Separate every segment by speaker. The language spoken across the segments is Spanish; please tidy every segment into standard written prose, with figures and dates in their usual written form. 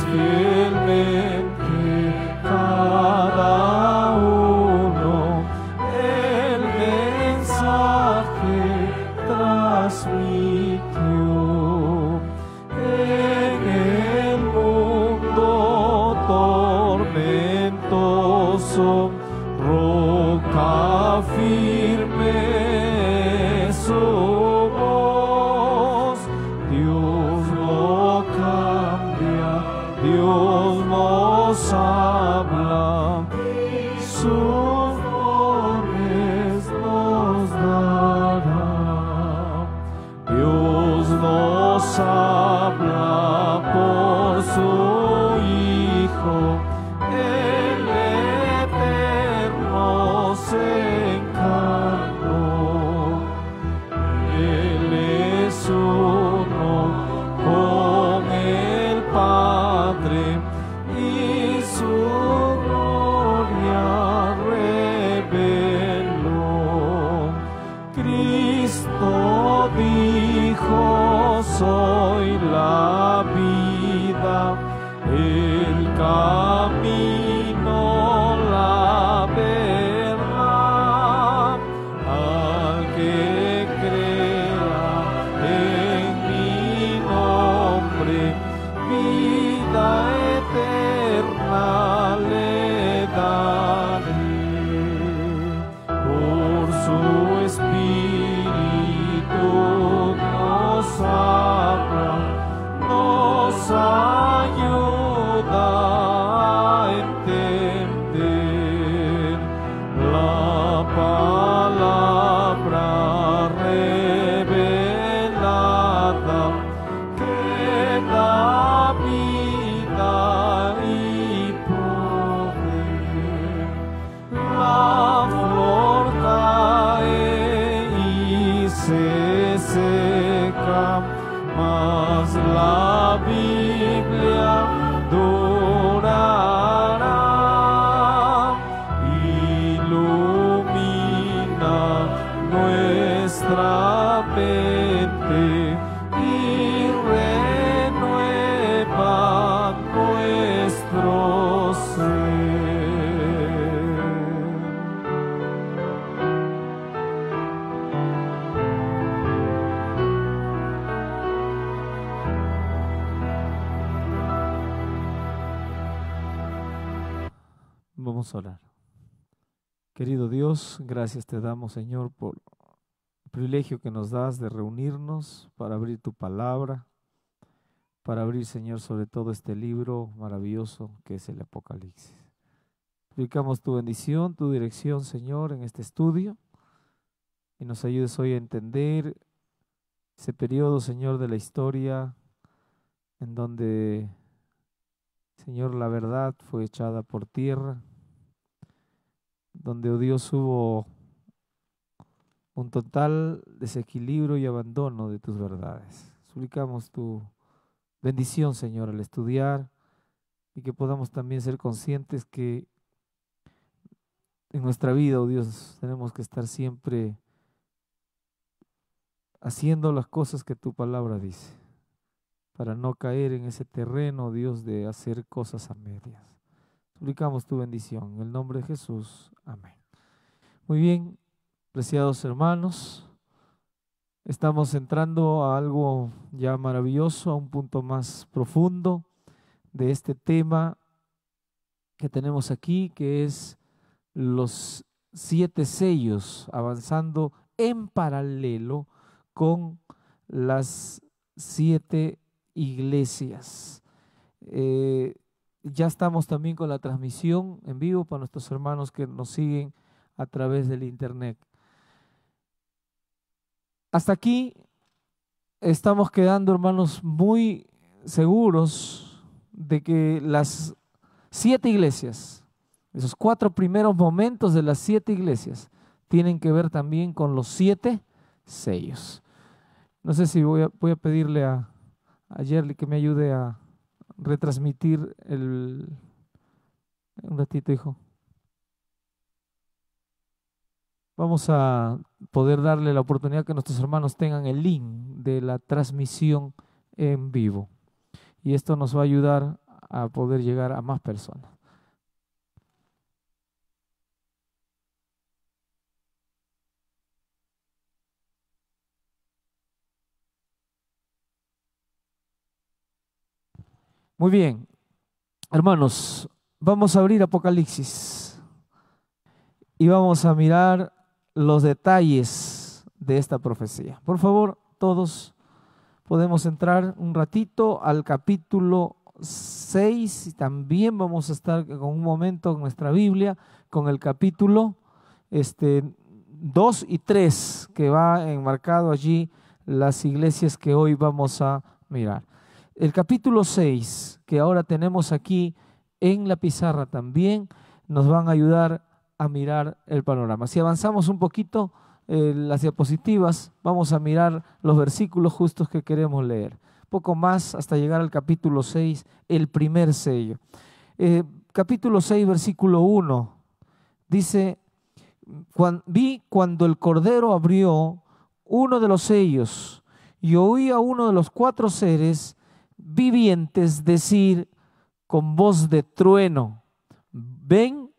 Speaker 1: fielmente cada uno el mensaje transmitió. En el mundo tormentoso, roca firme su voz. Dios no cambia, Dios nos habla, sus dones nos dará. Dios nos habla por su Hijo, el Eterno se encarnó. Él es uno con el Padre y su gloria reveló. Cristo dijo: soy la vida, el camino, la verdad. Al que crea en mi nombre, vida eterna le daré. Por su Espíritu nos habla, nos ayuda a entender la palabra revelada que da vida y poder. La flor cae y se seca, mas la Biblia durará. Ilumina nuestra mente y renueva nuestro ser. Vamos a orar. Querido Dios, gracias te damos, Señor, por el privilegio que nos das de reunirnos para abrir tu palabra, para abrir, Señor, sobre todo este libro maravilloso que es el Apocalipsis. Suplicamos tu bendición, tu dirección, Señor, en este estudio, y nos ayudes hoy a entender ese periodo, Señor, de la historia en donde, Señor, la verdad fue echada por tierra, donde, oh Dios, hubo un total desequilibrio y abandono de tus verdades. Suplicamos tu bendición, Señor, al estudiar, y que podamos también ser conscientes que en nuestra vida, oh Dios, tenemos que estar siempre haciendo las cosas que tu palabra dice, para no caer en ese terreno, Dios, de hacer cosas a medias. Suplicamos tu bendición en el nombre de Jesús. Amén. Muy bien, apreciados hermanos, estamos entrando a algo ya maravilloso, a un punto más profundo de este tema que tenemos aquí, que es los 7 sellos, avanzando en paralelo con las 7 iglesias. Ya estamos también con la transmisión en vivo para nuestros hermanos que nos siguen a través del internet. Hasta aquí estamos quedando, hermanos, muy seguros de que las 7 iglesias, esos 4 primeros momentos de las 7 iglesias, tienen que ver también con los 7 sellos. No sé si voy a pedirle a Yerli que me ayude a retransmitir un ratito, hijo. Vamos a poder darle la oportunidad que nuestros hermanos tengan el link de la transmisión en vivo. Y esto nos va a ayudar a poder llegar a más personas. Muy bien, hermanos, vamos a abrir Apocalipsis y vamos a mirar los detalles de esta profecía. Por favor, todos podemos entrar un ratito al capítulo 6 y también vamos a estar con un momento en nuestra Biblia con el capítulo 2 y 3, que va enmarcado allí las iglesias que hoy vamos a mirar. El capítulo 6, que ahora tenemos aquí en la pizarra también, nos van a ayudar a mirar el panorama. Si avanzamos un poquito las diapositivas, vamos a mirar los versículos justos que queremos leer. Poco más hasta llegar al capítulo 6, el primer sello. Capítulo 6, versículo 1, dice: vi cuando el Cordero abrió uno de los sellos y oí a uno de los 4 seres vivientes decir con voz de trueno: ven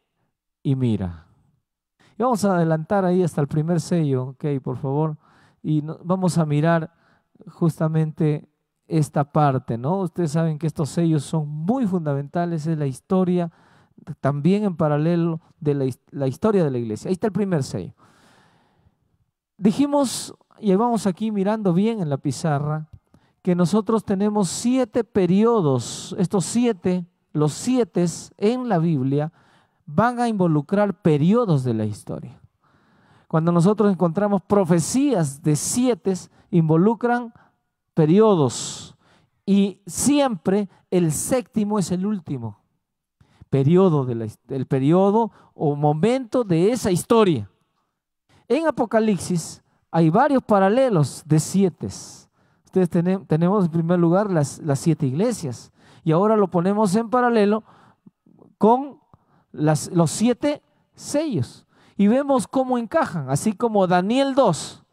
Speaker 1: y mira. Y vamos a adelantar ahí hasta el primer sello, ok, por favor, y vamos a mirar justamente esta parte, ¿no? Ustedes saben que estos sellos son muy fundamentales en la historia, también en paralelo de la historia de la iglesia. Ahí está el primer sello. Dijimos, y vamos aquí mirando bien en la pizarra, que nosotros tenemos 7 periodos. Estos 7, los 7 en la Biblia van a involucrar periodos de la historia. Cuando nosotros encontramos profecías de 7, involucran periodos, y siempre el séptimo es el último periodo el periodo o momento de esa historia. En Apocalipsis hay varios paralelos de 7. Ustedes tenemos en primer lugar las 7 iglesias, y ahora lo ponemos en paralelo con los 7 sellos y vemos cómo encajan. Así como Daniel 2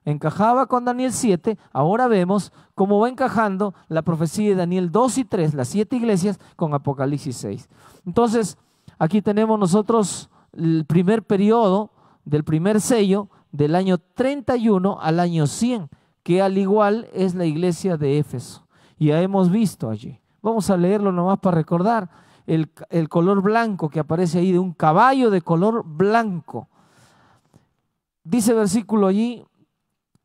Speaker 1: encajaba con Daniel 7, ahora vemos cómo va encajando la profecía de Daniel 2 y 3, las 7 iglesias, con Apocalipsis 6. Entonces, aquí tenemos nosotros el primer periodo del primer sello, del año 31 al año 100, que al igual es la iglesia de Éfeso. Y ya hemos visto allí. Vamos a leerlo nomás para recordar el color blanco que aparece ahí, de un caballo de color blanco. Dice versículo allí: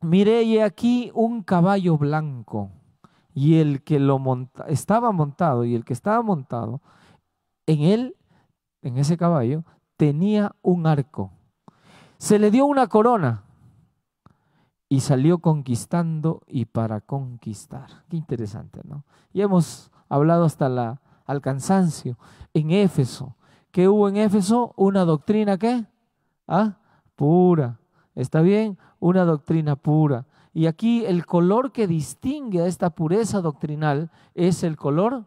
Speaker 1: miré y aquí un caballo blanco, y el que estaba montado en él, en ese caballo, tenía un arco. Se le dio una corona y salió conquistando y para conquistar. Qué interesante, ¿no? Y hemos hablado hasta al cansancio en Éfeso. ¿Qué hubo en Éfeso? Una doctrina, ¿qué? Pura. ¿Está bien? Una doctrina pura. Y aquí el color que distingue a esta pureza doctrinal es el color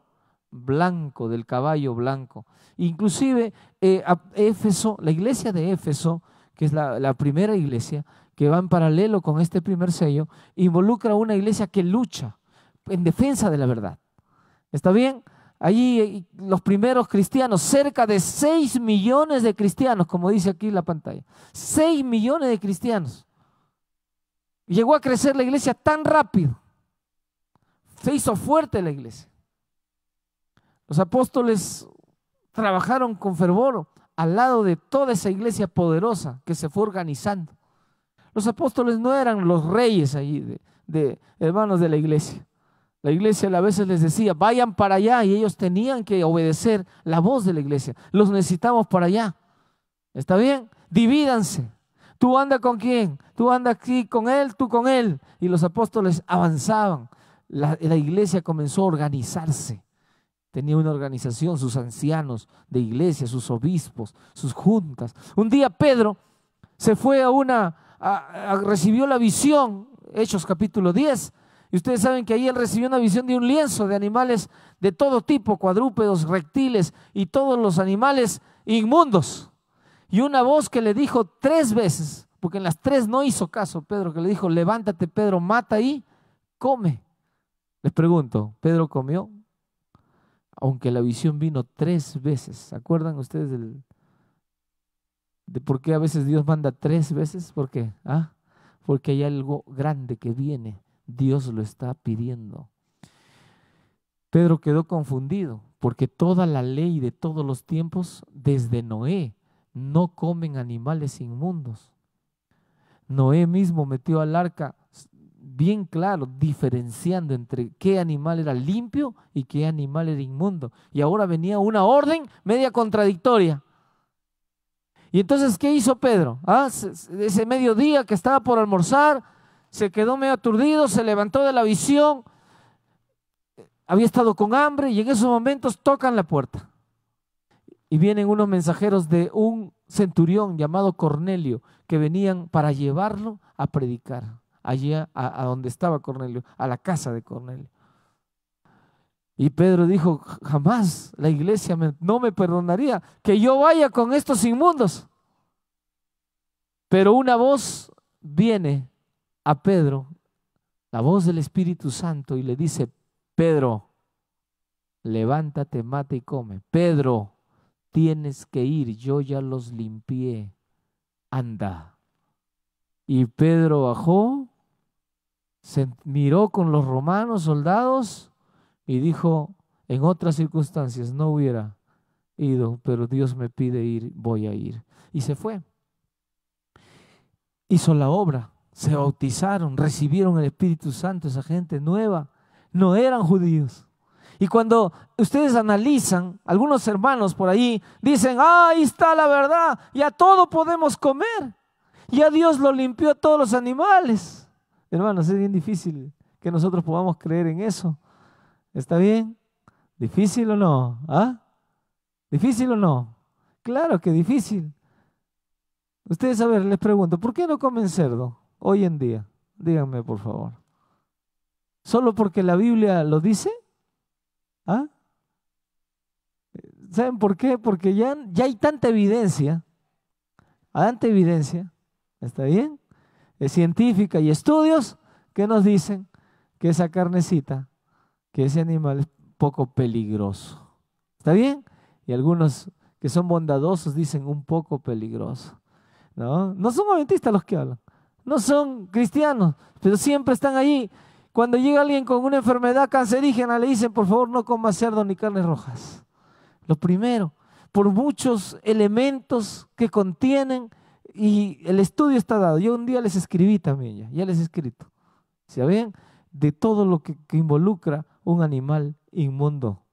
Speaker 1: blanco, del caballo blanco. Inclusive Éfeso, la iglesia de Éfeso, que es la primera iglesia que va en paralelo con este primer sello, involucra a una iglesia que lucha en defensa de la verdad. ¿Está bien? Allí los primeros cristianos, cerca de 6 millones de cristianos, como dice aquí la pantalla, 6 millones de cristianos. Llegó a crecer la iglesia tan rápido, se hizo fuerte la iglesia. Los apóstoles trabajaron con fervor al lado de toda esa iglesia poderosa que se fue organizando. Los apóstoles no eran los reyes allí de hermanos de la iglesia. La iglesia a veces les decía: vayan para allá, y ellos tenían que obedecer la voz de la iglesia. Los necesitamos para allá. ¿Está bien? Divídanse. ¿Tú andas con quién? Tú andas aquí con él, tú con él. Y los apóstoles avanzaban. La iglesia comenzó a organizarse. Tenía una organización, sus ancianos de iglesia, sus obispos, sus juntas. Un día Pedro se fue recibió la visión, Hechos capítulo 10, y ustedes saben que ahí él recibió una visión de un lienzo de animales de todo tipo, cuadrúpedos, reptiles y todos los animales inmundos. Y una voz que le dijo 3 veces, porque en las 3 no hizo caso Pedro, que le dijo: levántate, Pedro, mata y come. Les pregunto, ¿Pedro comió? aunque la visión vino 3 veces. ¿Se acuerdan ustedes de por qué a veces Dios manda 3 veces? ¿Por qué? Porque hay algo grande que viene. Dios lo está pidiendo. Pedro quedó confundido porque toda la ley de todos los tiempos, desde Noé, no comen animales inmundos. Noé mismo metió al arca bien claro, diferenciando entre qué animal era limpio y qué animal era inmundo. Y ahora venía una orden media contradictoria. Y entonces, ¿qué hizo Pedro? Ese mediodía que estaba por almorzar, se quedó medio aturdido, se levantó de la visión, había estado con hambre y en esos momentos tocan la puerta. Y vienen unos mensajeros de un centurión llamado Cornelio que venían para llevarlo a predicar allí a donde estaba Cornelio, a la casa de Cornelio. Y Pedro dijo, jamás la iglesia no me perdonaría que yo vaya con estos inmundos. Pero una voz viene a Pedro, la voz del Espíritu Santo, y le dice, Pedro, levántate, mata y come. Pedro, tienes que ir, yo ya los limpié, anda. Y Pedro bajó, se miró con los romanos soldados y dijo, en otras circunstancias no hubiera ido, pero Dios me pide ir, voy a ir. Y se fue. Hizo la obra, se bautizaron, recibieron el Espíritu Santo, esa gente nueva, no eran judíos. Y cuando ustedes analizan, algunos hermanos por ahí dicen, ahí está la verdad, ya todo podemos comer, ya Dios lo limpió a todos los animales. Hermanos, es bien difícil que nosotros podamos creer en eso. ¿Está bien? ¿Difícil o no? ¿Difícil o no? Claro que difícil. Ustedes, a ver, les pregunto, ¿por qué no comen cerdo hoy en día? Díganme, por favor. ¿Solo porque la Biblia lo dice? ¿Saben por qué? Porque ya hay tanta evidencia, ¿está bien? Es científica y estudios que nos dicen que esa carnecita, que ese animal es poco peligroso. ¿Está bien? Y algunos que son bondadosos dicen un poco peligroso. No son adventistas los que hablan, no son cristianos, pero siempre están allí. Cuando llega alguien con una enfermedad cancerígena, le dicen, por favor, no coma cerdo ni carnes rojas. Lo primero, por muchos elementos que contienen, y el estudio está dado. Yo un día les escribí también, ya les he escrito, ¿saben? De todo lo que involucra un animal inmundo.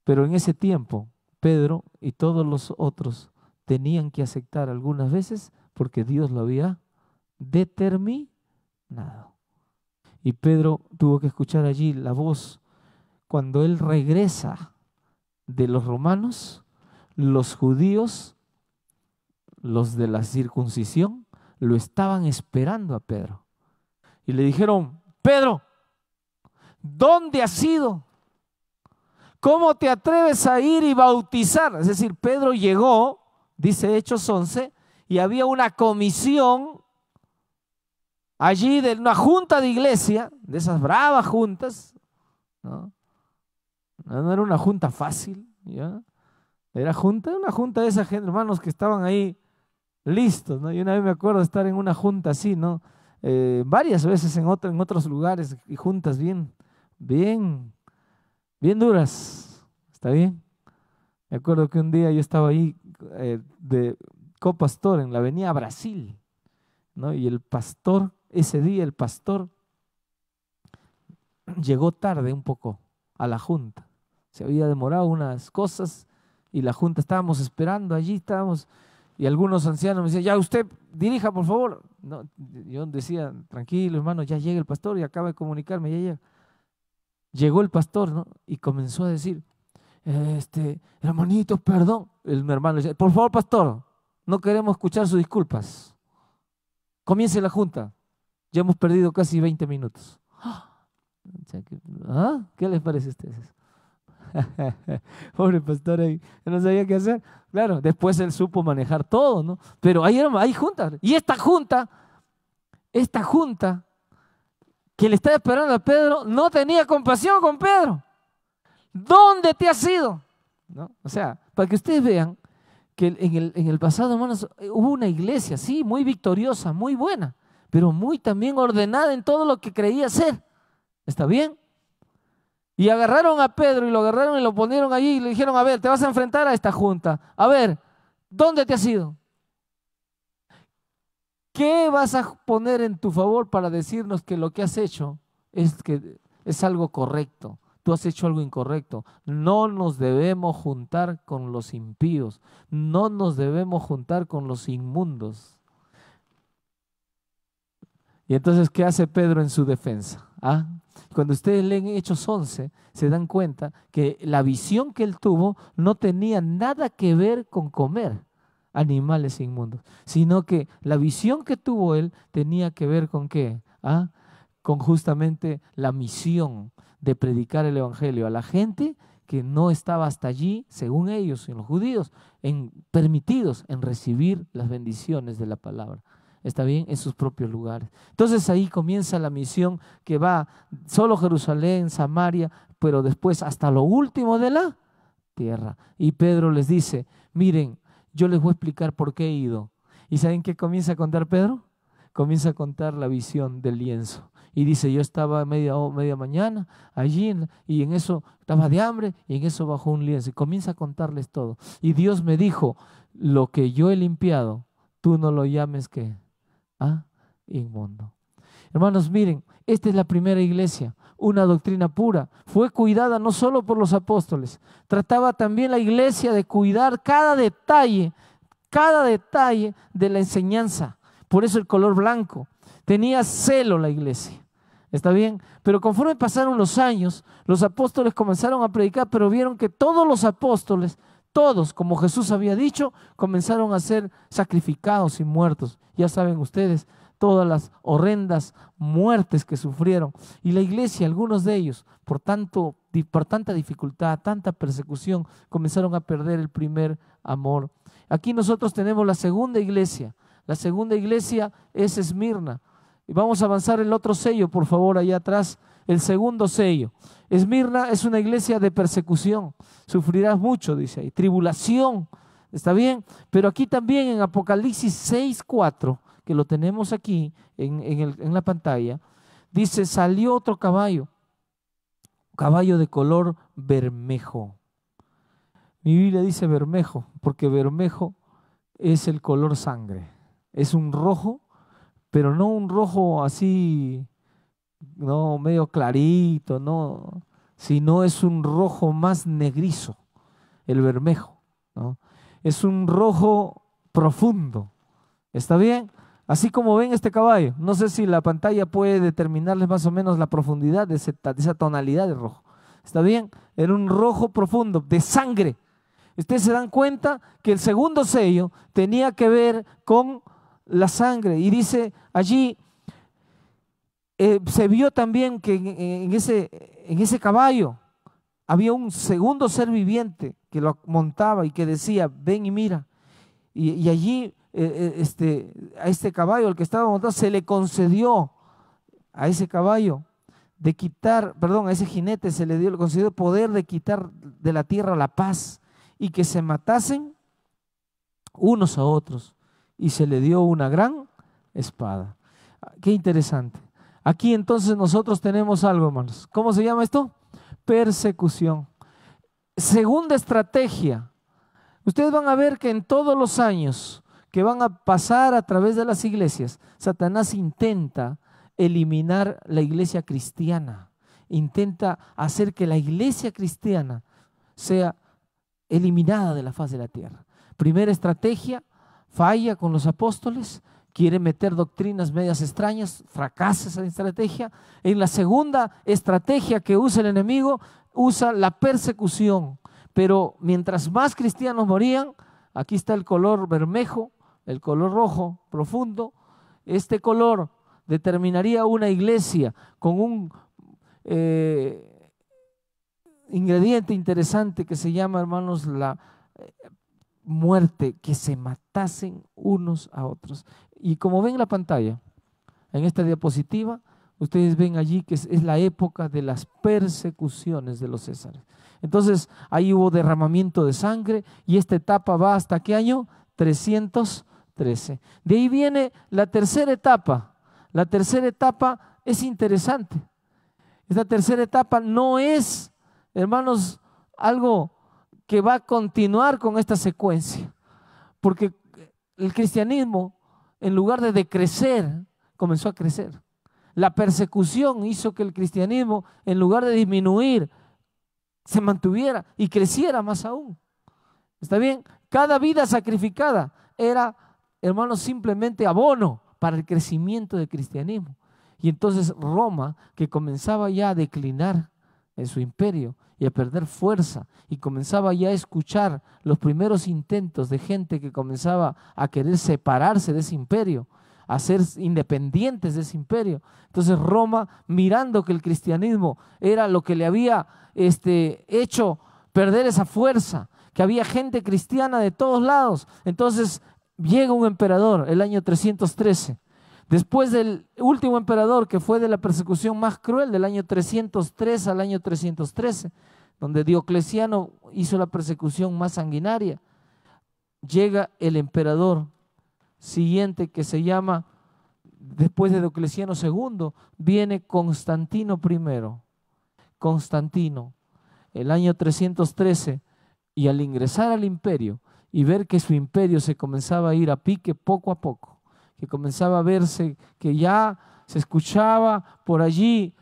Speaker 1: Pero en ese tiempo, Pedro y todos los otros tenían que aceptar algunas veces porque Dios lo había determinado. Y Pedro tuvo que escuchar allí la voz. Cuando él regresa de los romanos, los judíos, los de la circuncisión, lo estaban esperando a Pedro. Y le dijeron, Pedro, ¿dónde has ido? ¿Cómo te atreves a ir y bautizar? Es decir, Pedro llegó, dice Hechos 11, y había una comisión allí de una junta de iglesia, de esas bravas juntas, ¿no? No era una junta fácil, ¿ya? Era una junta de esa gente, hermanos, que estaban ahí listos, ¿no? Y una vez me acuerdo de estar en una junta así, ¿no? Varias veces en otros lugares, y juntas bien duras. ¿Está bien? Me acuerdo que un día yo estaba ahí de copastor en la avenida Brasil, ¿no? Y ese día el pastor llegó tarde un poco a la junta. Se había demorado unas cosas y la junta estábamos esperando, allí estábamos, y algunos ancianos me decían, ya usted dirija, por favor. No, yo decía, tranquilo hermano, ya llega el pastor y acaba de comunicarme, ya llega. Llegó el pastor, ¿no? Y comenzó a decir, hermanito, perdón. Mi hermano le decía, por favor, pastor, no queremos escuchar sus disculpas. Comience la junta. Ya hemos perdido casi 20 minutos. ¿Qué les parece a ustedes? Pobre pastor ahí, no sabía qué hacer. Claro, después él supo manejar todo, ¿no? Pero hay juntas. Y esta junta que le estaba esperando a Pedro, no tenía compasión con Pedro. ¿dónde te has ido? ¿No? O sea, para que ustedes vean que en el pasado, hermanos, hubo una iglesia, sí, muy victoriosa, muy buena, pero muy también ordenada en todo lo que creía ser. ¿Está bien? Y agarraron a Pedro y lo agarraron y lo ponieron allí y le dijeron, a ver, te vas a enfrentar a esta junta. A ver, ¿dónde te has ido? ¿Qué vas a poner en tu favor para decirnos que lo que has hecho es algo correcto? Tú has hecho algo incorrecto. No nos debemos juntar con los impíos. No nos debemos juntar con los inmundos. Y entonces, ¿qué hace Pedro en su defensa? ¿Ah? Cuando ustedes leen Hechos 11, se dan cuenta que la visión que él tuvo no tenía nada que ver con comer animales inmundos, sino que la visión que tuvo él tenía que ver con ¿qué? ¿Ah? Con justamente la misión de predicar el evangelio a la gente que no estaba hasta allí, según ellos, en los judíos, permitidos en recibir las bendiciones de la palabra. ¿Está bien? En sus propios lugares. Entonces ahí comienza la misión que va solo Jerusalén, Samaria, pero después hasta lo último de la tierra. Y Pedro les dice, miren, yo les voy a explicar por qué he ido. ¿Y saben qué comienza a contar Pedro? Comienza a contar la visión del lienzo. Y dice, yo estaba media mañana allí y en eso estaba de hambre y en eso bajó un lienzo. Y comienza a contarles todo. Y Dios me dijo, lo que yo he limpiado, tú no lo llames ¿qué? ¿Ah? Inmundo. Hermanos, miren, esta es la primera iglesia, una doctrina pura. Fue cuidada no solo por los apóstoles, trataba también la iglesia de cuidar cada detalle de la enseñanza. Por eso el color blanco. Tenía celo la iglesia. ¿Está bien? Pero conforme pasaron los años, los apóstoles comenzaron a predicar, pero vieron que todos los apóstoles, todos, como Jesús había dicho, comenzaron a ser sacrificados y muertos. Ya saben ustedes todas las horrendas muertes que sufrieron. Y la iglesia, algunos de ellos, por tanta dificultad, tanta persecución, comenzaron a perder el primer amor. Aquí nosotros tenemos la segunda iglesia. La segunda iglesia es Esmirna. Y vamos a avanzar el otro sello, por favor, allá atrás. El segundo sello. Esmirna es una iglesia de persecución. Sufrirás mucho, dice ahí. Tribulación. ¿Está bien? Pero aquí también en Apocalipsis 6:4, que lo tenemos aquí en la pantalla, dice, salió otro caballo de color bermejo. Mi Biblia dice bermejo, porque bermejo es el color sangre. Es un rojo, pero no un rojo así, no medio clarito, no, sino es un rojo más negrizo, el bermejo, ¿no? Es un rojo profundo. ¿Está bien? Así como ven este caballo. No sé si la pantalla puede determinarles más o menos la profundidad de esa tonalidad de rojo. ¿Está bien? Era un rojo profundo, de sangre. Ustedes se dan cuenta que el segundo sello tenía que ver con la sangre. Y dice allí, se vio también que en ese caballo había un segundo ser viviente que lo montaba y que decía, ven y mira. Y allí a este caballo, el que estaba montado, se le concedió a ese caballo de quitar, perdón, a ese jinete le concedió el poder de quitar de la tierra la paz y que se matasen unos a otros. Y se le dio una gran espada. Qué interesante. Aquí entonces nosotros tenemos algo, hermanos. ¿Cómo se llama esto? Persecución. Segunda estrategia. Ustedes van a ver que en todos los años que van a pasar a través de las iglesias, Satanás intenta eliminar la iglesia cristiana. Intenta hacer que la iglesia cristiana sea eliminada de la faz de la tierra. Primera estrategia, falla con los apóstoles, quiere meter doctrinas medias extrañas, fracasa esa estrategia. En la segunda estrategia que usa el enemigo, usa la persecución. Pero mientras más cristianos morían, aquí está el color bermejo, el color rojo profundo. Este color determinaría una iglesia con un ingrediente interesante que se llama, hermanos, la muerte, que se matasen unos a otros. Y como ven en la pantalla, en esta diapositiva, Ustedes ven allí que es la época de las persecuciones de los Césares. Entonces, ahí hubo derramamiento de sangre y esta etapa va ¿hasta qué año? 313. De ahí viene la tercera etapa. La tercera etapa es interesante. Esta tercera etapa no es, hermanos, algo que va a continuar con esta secuencia, porque el cristianismo, en lugar de decrecer, comenzó a crecer. La persecución hizo que el cristianismo, en lugar de disminuir, se mantuviera y creciera más aún. ¿Está bien? Cada vida sacrificada era, hermanos, simplemente abono para el crecimiento del cristianismo. Y entonces Roma, que comenzaba ya a declinar en su imperio y a perder fuerza, y comenzaba ya a escuchar los primeros intentos de gente que comenzaba a querer separarse de ese imperio, a ser independientes de ese imperio. Entonces Roma, mirando que el cristianismo era lo que le había hecho perder esa fuerza, que había gente cristiana de todos lados, entonces llega un emperador el año 313. Después del último emperador, que fue de la persecución más cruel, del año 303 al año 313, donde Diocleciano hizo la persecución más sanguinaria, llega el emperador siguiente, que se llama, después de Diocleciano II, viene Constantino I. Constantino, el año 313, y al ingresar al imperio y ver que su imperio se comenzaba a ir a pique poco a poco, que comenzaba a verse que ya se escuchaba por allí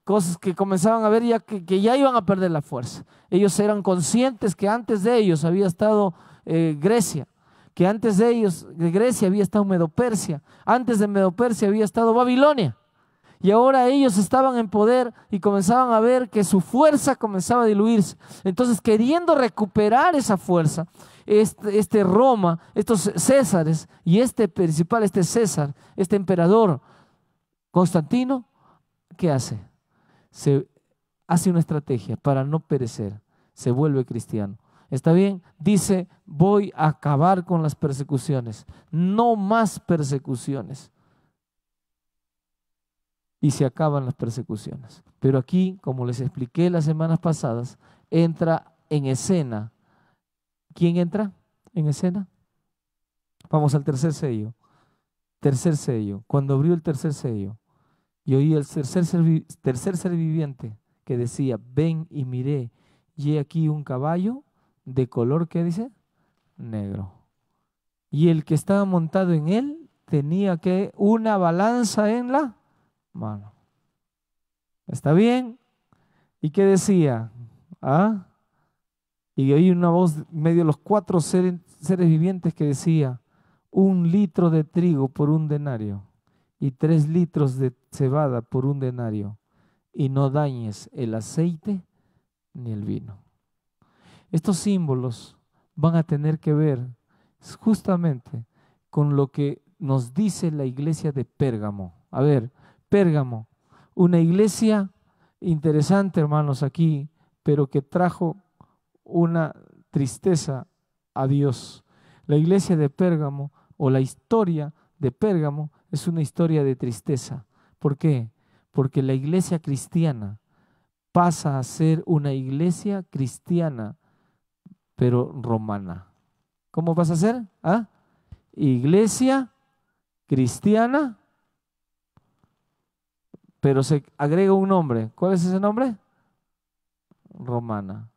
Speaker 1: cosas que comenzaban a ver ya que ya iban a perder la fuerza. Ellos eran conscientes que antes de ellos había estado Grecia, que antes de ellos, de Grecia, había estado Medo-Persia, antes de Medo-Persia había estado Babilonia, y ahora ellos estaban en poder y comenzaban a ver que su fuerza comenzaba a diluirse. Entonces, queriendo recuperar esa fuerza, Roma, estos Césares y principal, César, este emperador Constantino, ¿qué hace? Se hace una estrategia para no perecer, se vuelve cristiano. ¿Está bien? Dice, voy a acabar con las persecuciones, no más persecuciones. Y se acaban las persecuciones. Pero aquí, como les expliqué las semanas pasadas, entra en escena. ¿Quién entra en escena? Vamos al tercer sello. Tercer sello. Cuando abrió el tercer sello, y oí el tercer ser viviente que decía, ven y miré, y he aquí un caballo de color, ¿qué dice? Negro. Y el que estaba montado en él tenía una balanza en la mano. ¿Está bien? ¿Y qué decía? ¿Ah? Y oí una voz medio de los 4 seres vivientes que decía, 1 litro de trigo por 1 denario y 3 litros de cebada por 1 denario, y no dañes el aceite ni el vino. Estos símbolos van a tener que ver justamente con lo que nos dice la iglesia de Pérgamo. A ver, Pérgamo, una iglesia interesante, hermanos, aquí, pero que trajo una tristeza a Dios. La iglesia de Pérgamo, o la historia de Pérgamo, es una historia de tristeza. ¿Por qué? Porque la iglesia cristiana pasa a ser una iglesia cristiana, pero romana. ¿Cómo pasa a ser? ¿Ah? Iglesia cristiana, pero se agrega un nombre. ¿Cuál es ese nombre? Romana.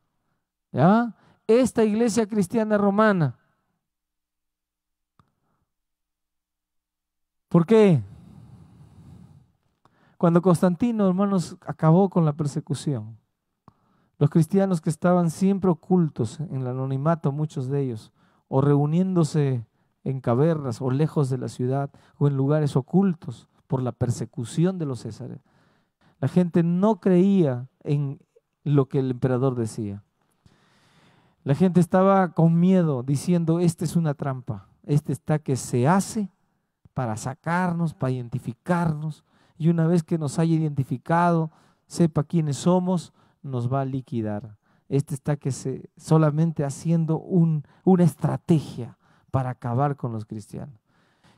Speaker 1: ¿Ya? Esta iglesia cristiana romana. ¿Por qué? Cuando Constantino, hermanos, acabó con la persecución, los cristianos que estaban siempre ocultos en el anonimato, muchos de ellos, o reuniéndose en cavernas o lejos de la ciudad o en lugares ocultos por la persecución de los césares, la gente no creía en lo que el emperador decía. La gente estaba con miedo diciendo, esta es una trampa, está que se hace para sacarnos, para identificarnos, y una vez que nos haya identificado, sepa quiénes somos, nos va a liquidar. Está que solamente haciendo una estrategia para acabar con los cristianos.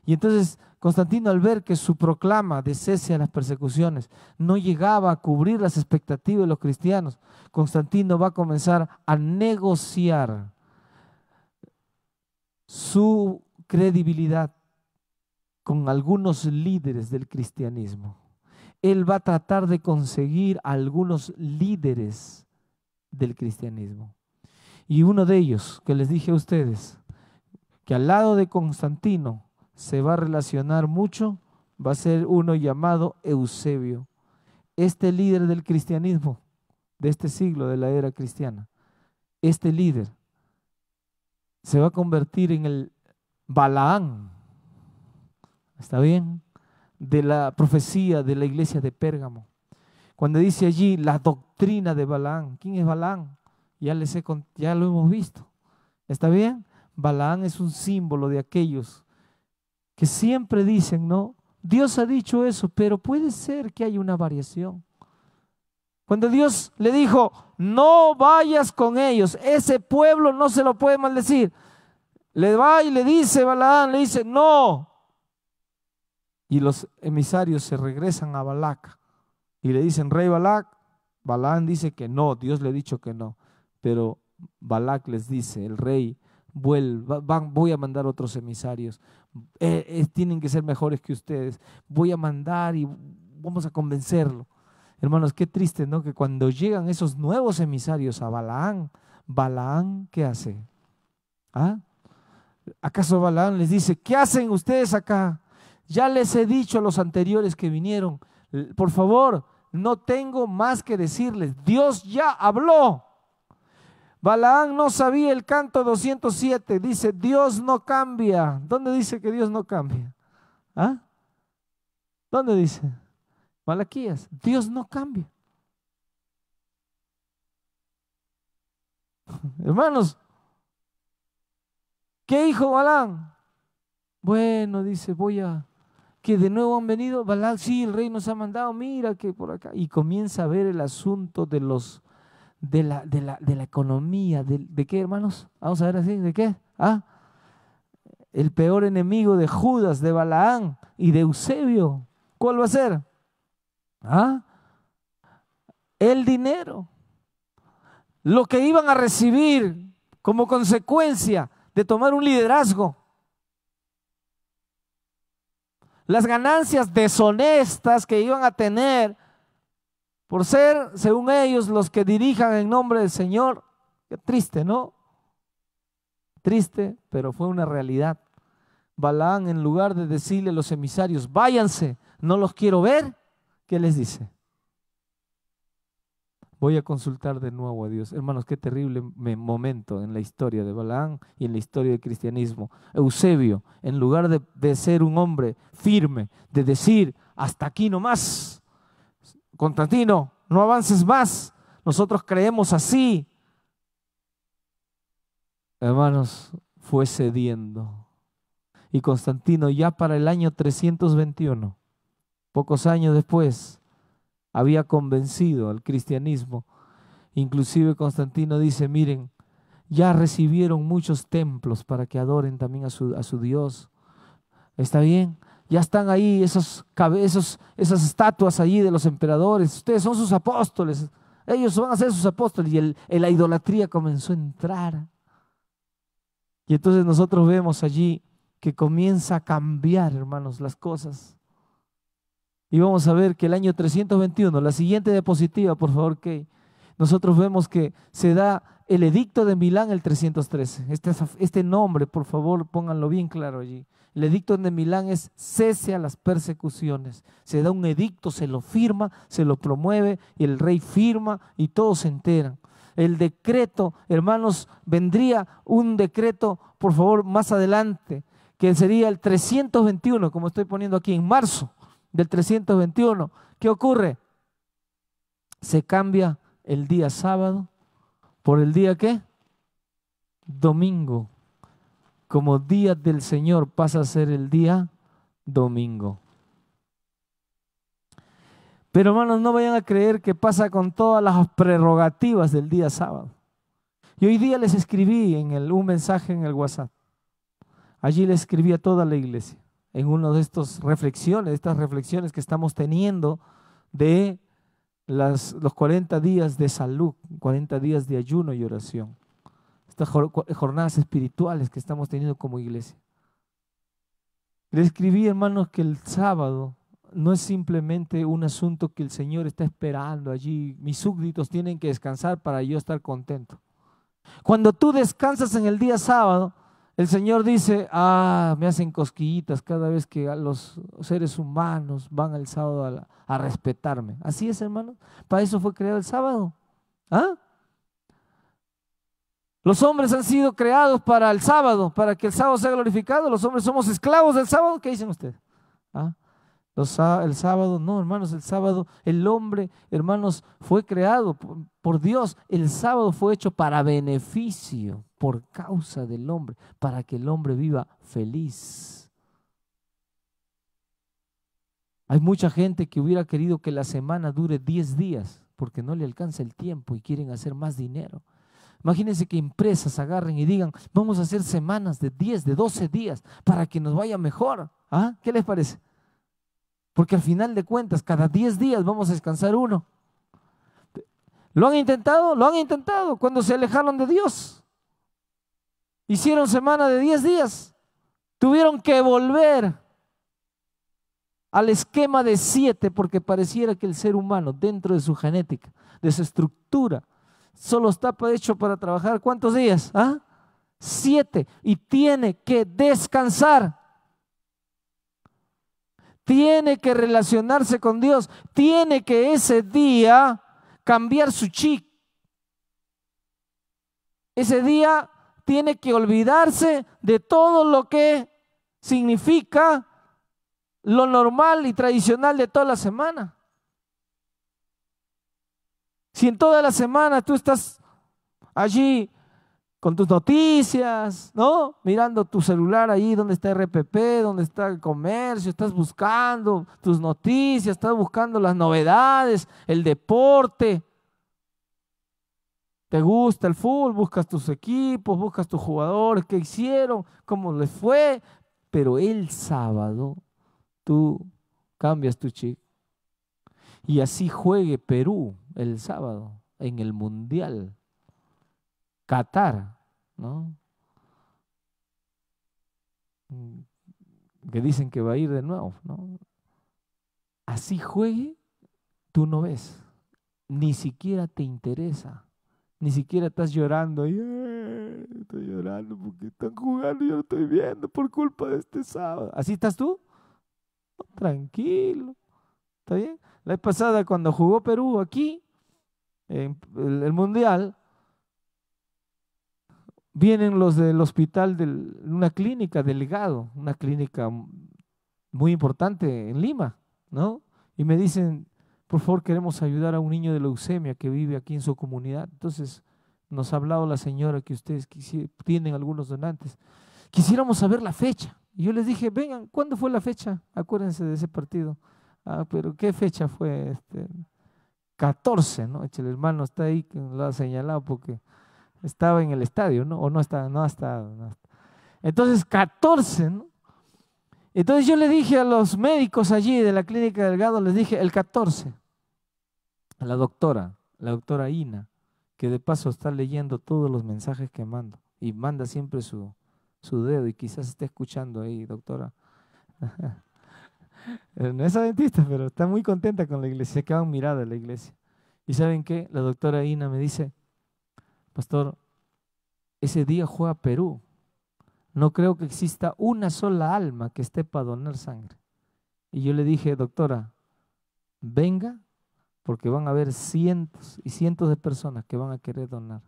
Speaker 1: Y entonces Constantino, al ver que su proclama de cese a las persecuciones no llegaba a cubrir las expectativas de los cristianos, Constantino va a comenzar a negociar su credibilidad con algunos líderes del cristianismo. Él va a tratar de conseguir a algunos líderes del cristianismo. Y uno de ellos, que les dije a ustedes, que al lado de Constantino se va a relacionar mucho, va a ser uno llamado Eusebio. Este líder del cristianismo, de este siglo, de la era cristiana, este líder se va a convertir en el Balaán, ¿está bien?, de la profecía de la iglesia de Pérgamo. Cuando dice allí la doctrina de Balaán, ¿quién es Balaán? Ya lo hemos visto, ¿está bien? Balaán es un símbolo de aquellos que siempre dicen, ¿no? Dios ha dicho eso, pero puede ser que haya una variación. Cuando Dios le dijo, no vayas con ellos, ese pueblo no se lo puede maldecir. Le va y le dice Balaán, le dice, no. Y los emisarios se regresan a Balac y le dicen, rey Balac, Balaán dice que no, Dios le ha dicho que no. Pero Balac les dice, el rey, voy a mandar otros emisarios, tienen que ser mejores que ustedes, voy a mandar y vamos a convencerlo. Hermanos, qué triste, ¿no? Que cuando llegan esos nuevos emisarios a Balaán, Balaán, ¿qué hace? ¿Ah? ¿Acaso Balaán les dice, qué hacen ustedes acá? Ya les he dicho a los anteriores que vinieron, por favor, no tengo más que decirles, Dios ya habló. Balaán no sabía el canto 207, dice, Dios no cambia. ¿Dónde dice que Dios no cambia? ¿Ah? ¿Dónde dice? Malaquías, Dios no cambia. Hermanos, ¿qué dijo Balaán? Bueno, dice, que de nuevo han venido. Balaán, sí, el rey nos ha mandado, mira que por acá. Y comienza a ver el asunto de la economía, ¿de qué, hermanos? Vamos a ver así, ¿de qué? El peor enemigo de Judas, de Balaán y de Eusebio, ¿cuál va a ser? El dinero. Lo que iban a recibir como consecuencia de tomar un liderazgo. Las ganancias deshonestas que iban a tener por ser, según ellos, los que dirijan en nombre del Señor. Qué triste, ¿no? Triste, pero fue una realidad. Balaán, en lugar de decirle a los emisarios, váyanse, no los quiero ver, ¿qué les dice? Voy a consultar de nuevo a Dios. Hermanos, qué terrible momento en la historia de Balaán y en la historia del cristianismo. Eusebio, en lugar de ser un hombre firme, de decir, hasta aquí nomás, Constantino, no avances más, nosotros creemos así. Hermanos, fue cediendo. Y Constantino ya para el año 321, pocos años después, había convencido al cristianismo. Inclusive Constantino dice, miren, ya recibieron muchos templos para que adoren también a su Dios. ¿Está bien? Ya están ahí esas estatuas allí de los emperadores. Ustedes son sus apóstoles. Ellos van a ser sus apóstoles. Y la idolatría comenzó a entrar. Y entonces nosotros vemos allí que comienza a cambiar, hermanos, las cosas. Y vamos a ver que el año 321, la siguiente diapositiva, por favor, que nosotros vemos que se da el edicto de Milán el 313. Este nombre, por favor, pónganlo bien claro allí. El edicto de Milán es cese a las persecuciones. Se da un edicto, se lo firma, se lo promueve, y el rey firma y todos se enteran. El decreto, hermanos, vendría un decreto, por favor, más adelante, que sería el 321, como estoy poniendo aquí, en marzo del 321. ¿Qué ocurre? Se cambia el día sábado por el día ¿qué? Domingo. Como día del Señor pasa a ser el día domingo. Pero hermanos, no vayan a creer que pasa con todas las prerrogativas del día sábado. Y hoy día les escribí un mensaje en el WhatsApp. Allí le escribí a toda la iglesia. en una de estas reflexiones que estamos teniendo de los 40 días de salud, 40 días de ayuno y oración. Estas jornadas espirituales que estamos teniendo como iglesia. Le escribí, hermanos, que el sábado no es simplemente un asunto que el Señor está esperando allí. Mis súbditos tienen que descansar para yo estar contento. Cuando tú descansas en el día sábado, el Señor dice, me hacen cosquillitas cada vez que los seres humanos van el sábado a respetarme. Así es, hermanos. Para eso fue creado el sábado. Los hombres han sido creados para el sábado, para que el sábado sea glorificado. Los hombres somos esclavos del sábado. ¿Qué dicen ustedes? El sábado, no, hermanos, el sábado, el hombre, hermanos, fue creado por Dios. El sábado fue hecho para beneficio, por causa del hombre, para que el hombre viva feliz. Hay mucha gente que hubiera querido que la semana dure 10 días, porque no le alcanza el tiempo y quieren hacer más dinero. Imagínense que empresas agarren y digan, vamos a hacer semanas de 10, de 12 días, para que nos vaya mejor. ¿Qué les parece? Porque al final de cuentas, cada 10 días vamos a descansar uno. ¿Lo han intentado? Lo han intentado cuando se alejaron de Dios. Hicieron semana de 10 días. Tuvieron que volver al esquema de 7 porque pareciera que el ser humano, dentro de su genética, de su estructura, solo está hecho para trabajar ¿cuántos días? 7. Y tiene que descansar. Tiene que relacionarse con Dios. Tiene que ese día cambiar su chip. Ese día tiene que olvidarse de todo lo que significa lo normal y tradicional de toda la semana. Si en toda la semana tú estás allí con tus noticias, ¿no? Mirando tu celular ahí donde está RPP, donde está el comercio, estás buscando tus noticias, estás buscando las novedades, el deporte. Te gusta el fútbol, buscas tus equipos, buscas tus jugadores, qué hicieron, cómo les fue, pero el sábado tú cambias tu chip. Y así juegue Perú el sábado en el Mundial. Qatar, ¿no? Que dicen que va a ir de nuevo, ¿no? Así juegue, tú no ves, ni siquiera te interesa, ni siquiera estás llorando. Estoy llorando porque están jugando y yo lo estoy viendo por culpa de este sábado. ¿Así estás tú? No, tranquilo, ¿está bien? La vez pasada cuando jugó Perú aquí, en el Mundial, vienen los del hospital de una clínica Delgado, una clínica muy importante en Lima, ¿no? Y me dicen, por favor, queremos ayudar a un niño de leucemia que vive aquí en su comunidad. Entonces, nos ha hablado la señora que ustedes tienen algunos donantes. Quisiéramos saber la fecha. Y yo les dije, vengan, ¿cuándo fue la fecha? Acuérdense de ese partido. Pero ¿qué fecha fue? 14, ¿no? El hermano está ahí, lo ha señalado porque estaba en el estadio, ¿no? O no está, no está. Entonces, 14, ¿no? Entonces yo le dije a los médicos allí de la clínica Delgado, les dije, el 14, a la doctora Ina, que de paso está leyendo todos los mensajes que mando, y manda siempre su dedo, y quizás esté escuchando ahí, doctora. No es adventista, pero está muy contenta con la iglesia, se quedan mirada la iglesia. ¿Y saben qué? La doctora Ina me dice, pastor, ese día juega Perú. No creo que exista una sola alma que esté para donar sangre. Y yo le dije, doctora, venga, porque van a haber cientos y cientos de personas que van a querer donar.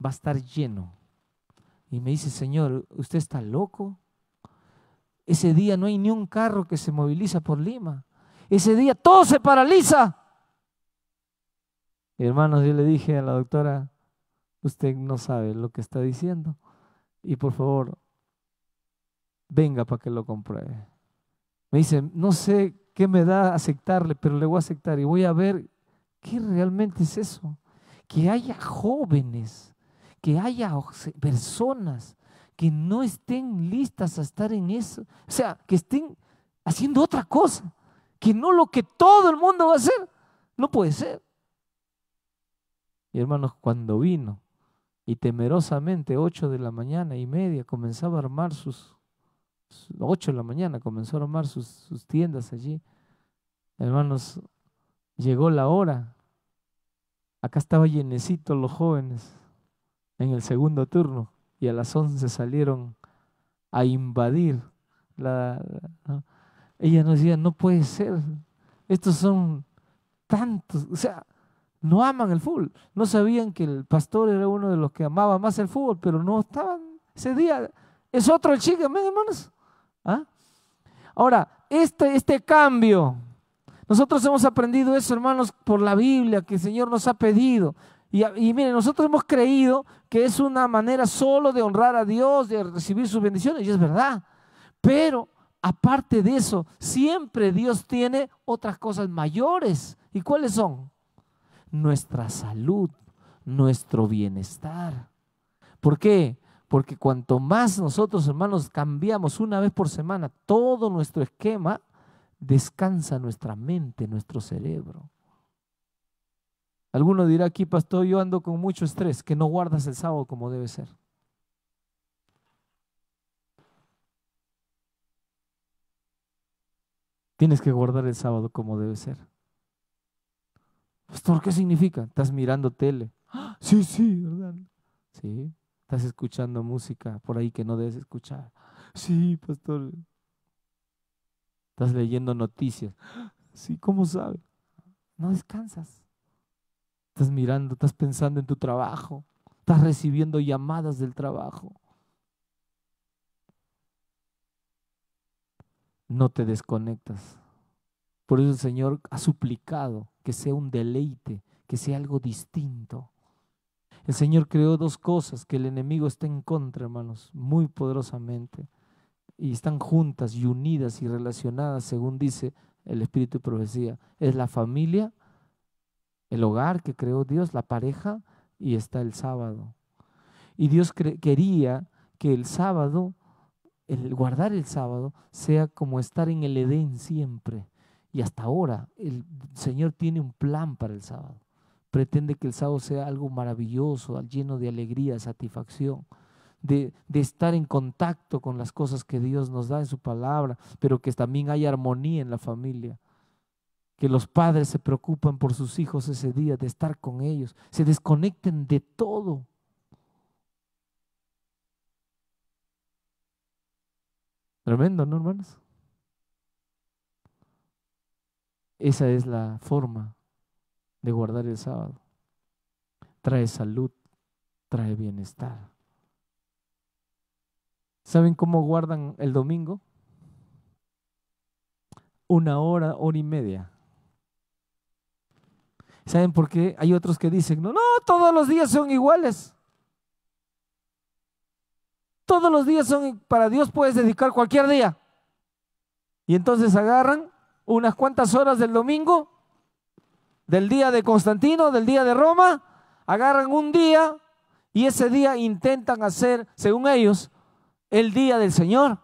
Speaker 1: Va a estar lleno. Y me dice, señor, ¿usted está loco? Ese día no hay ni un carro que se moviliza por Lima. Ese día todo se paraliza. Hermanos, yo le dije a la doctora, usted no sabe lo que está diciendo. Y por favor, venga para que lo compruebe. Me dice, no sé qué me da aceptarle, pero le voy a aceptar y voy a ver qué realmente es eso. Que haya jóvenes, que haya personas que no estén listas a estar en eso. O sea, que estén haciendo otra cosa, que no lo que todo el mundo va a hacer. No puede ser. Y hermanos, cuando vino y temerosamente 8 de la mañana y media comenzaba a armar 8 de la mañana comenzó a armar sus tiendas allí. Hermanos, llegó la hora. Acá estaba llenecito los jóvenes en el segundo turno y a las 11 salieron a invadir ¿no? Ella nos decía, no puede ser, estos son tantos, o sea, no aman el fútbol, no sabían que el pastor era uno de los que amaba más el fútbol, pero no estaban ese día, es otro el chico, hermanos. ¿Ah? Ahora, este cambio, nosotros hemos aprendido eso, hermanos, por la Biblia, que el Señor nos ha pedido. Y miren, nosotros hemos creído que es una manera solo de honrar a Dios, de recibir sus bendiciones, y es verdad. Pero aparte de eso, siempre Dios tiene otras cosas mayores. ¿Y cuáles son? Nuestra salud, nuestro bienestar. ¿Por qué? Porque cuanto más nosotros, hermanos, cambiamos una vez por semana todo nuestro esquema, descansa nuestra mente, nuestro cerebro. Alguno dirá aquí, pastor, yo ando con mucho estrés, que no guardas el sábado como debe ser. Tienes que guardar el sábado como debe ser. Pastor, ¿qué significa? Estás mirando tele. ¡Ah! Sí, sí, ¿verdad? Sí. Estás escuchando música por ahí que no debes escuchar. Sí, pastor. Estás leyendo noticias. Sí, ¿cómo sabe? No descansas. Estás mirando, estás pensando en tu trabajo. Estás recibiendo llamadas del trabajo. No te desconectas. Por eso el Señor ha suplicado que sea un deleite, que sea algo distinto. El Señor creó dos cosas, que el enemigo está en contra, hermanos, muy poderosamente. Y están juntas y unidas y relacionadas, según dice el Espíritu de Profecía. Es la familia, el hogar que creó Dios, la pareja, y está el sábado. Y Dios quería que el sábado, el guardar el sábado, sea como estar en el Edén siempre. Y hasta ahora el Señor tiene un plan para el sábado. Pretende que el sábado sea algo maravilloso, lleno de alegría, de satisfacción, de estar en contacto con las cosas que Dios nos da en su palabra, pero que también haya armonía en la familia. Que los padres se preocupan por sus hijos ese día, de estar con ellos, se desconecten de todo. Tremendo, ¿no, hermanos? Esa es la forma de guardar el sábado. Trae salud, trae bienestar. ¿Saben cómo guardan el domingo? 1 hora, hora y media. ¿Saben por qué? Hay otros que dicen, no, todos los días son iguales. Todos los días son, para Dios puedes dedicar cualquier día. Y entonces agarran unas cuantas horas del domingo, del día de Constantino, del día de Roma, agarran un día y ese día intentan hacer, según ellos, el día del Señor.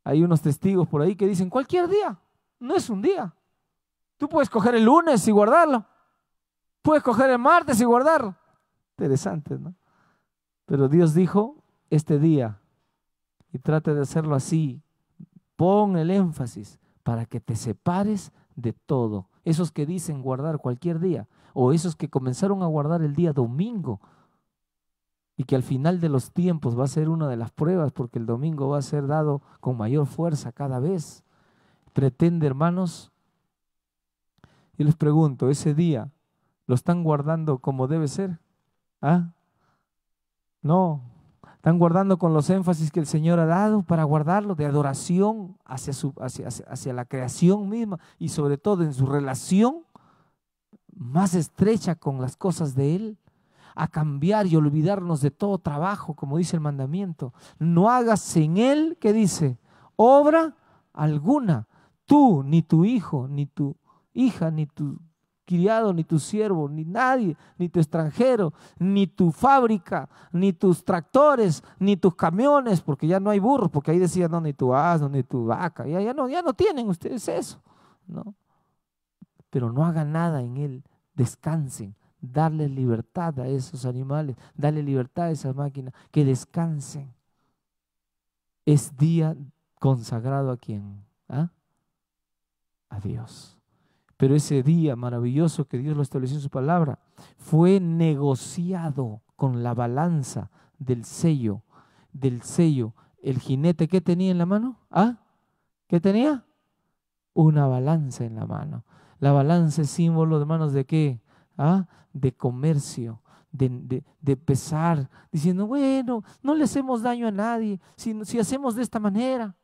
Speaker 1: Hay unos testigos por ahí que dicen, cualquier día, no es un día. Tú puedes coger el lunes y guardarlo. Puedes coger el martes y guardarlo. Interesante, ¿no? Pero Dios dijo, este día, y trate de hacerlo así, pon el énfasis para que te separes de todo. Esos que dicen guardar cualquier día, o esos que comenzaron a guardar el día domingo, y que al final de los tiempos va a ser una de las pruebas, porque el domingo va a ser dado con mayor fuerza cada vez. Pretende, hermanos, y les pregunto, ¿ese día lo están guardando como debe ser? ¿Ah? No, están guardando con los énfasis que el Señor ha dado para guardarlo, de adoración hacia la creación misma y sobre todo en su relación más estrecha con las cosas de Él, a cambiar y olvidarnos de todo trabajo, como dice el mandamiento. No hagas en Él, ¿qué dice? Obra alguna, tú, ni tu hijo, ni tu hija, ni tu criado, ni tu siervo, ni nadie, ni tu extranjero, ni tu fábrica, ni tus tractores, ni tus camiones, porque ya no hay burros, porque ahí decía, no, ni tu asno, ni tu vaca, ya no tienen ustedes eso, ¿no? Pero no hagan nada en él, descansen, darle libertad a esos animales, darle libertad a esas máquinas, que descansen. Es día consagrado ¿a quién? ¿Ah? A Dios. Pero ese día maravilloso que Dios lo estableció en su palabra fue negociado con la balanza del sello. El jinete, ¿qué tenía en la mano? ¿Ah? ¿Qué tenía? Una balanza en la mano. La balanza es símbolo, hermanos, ¿de qué? ¿Ah? De comercio, de pesar, diciendo, bueno, no le hacemos daño a nadie si hacemos de esta manera.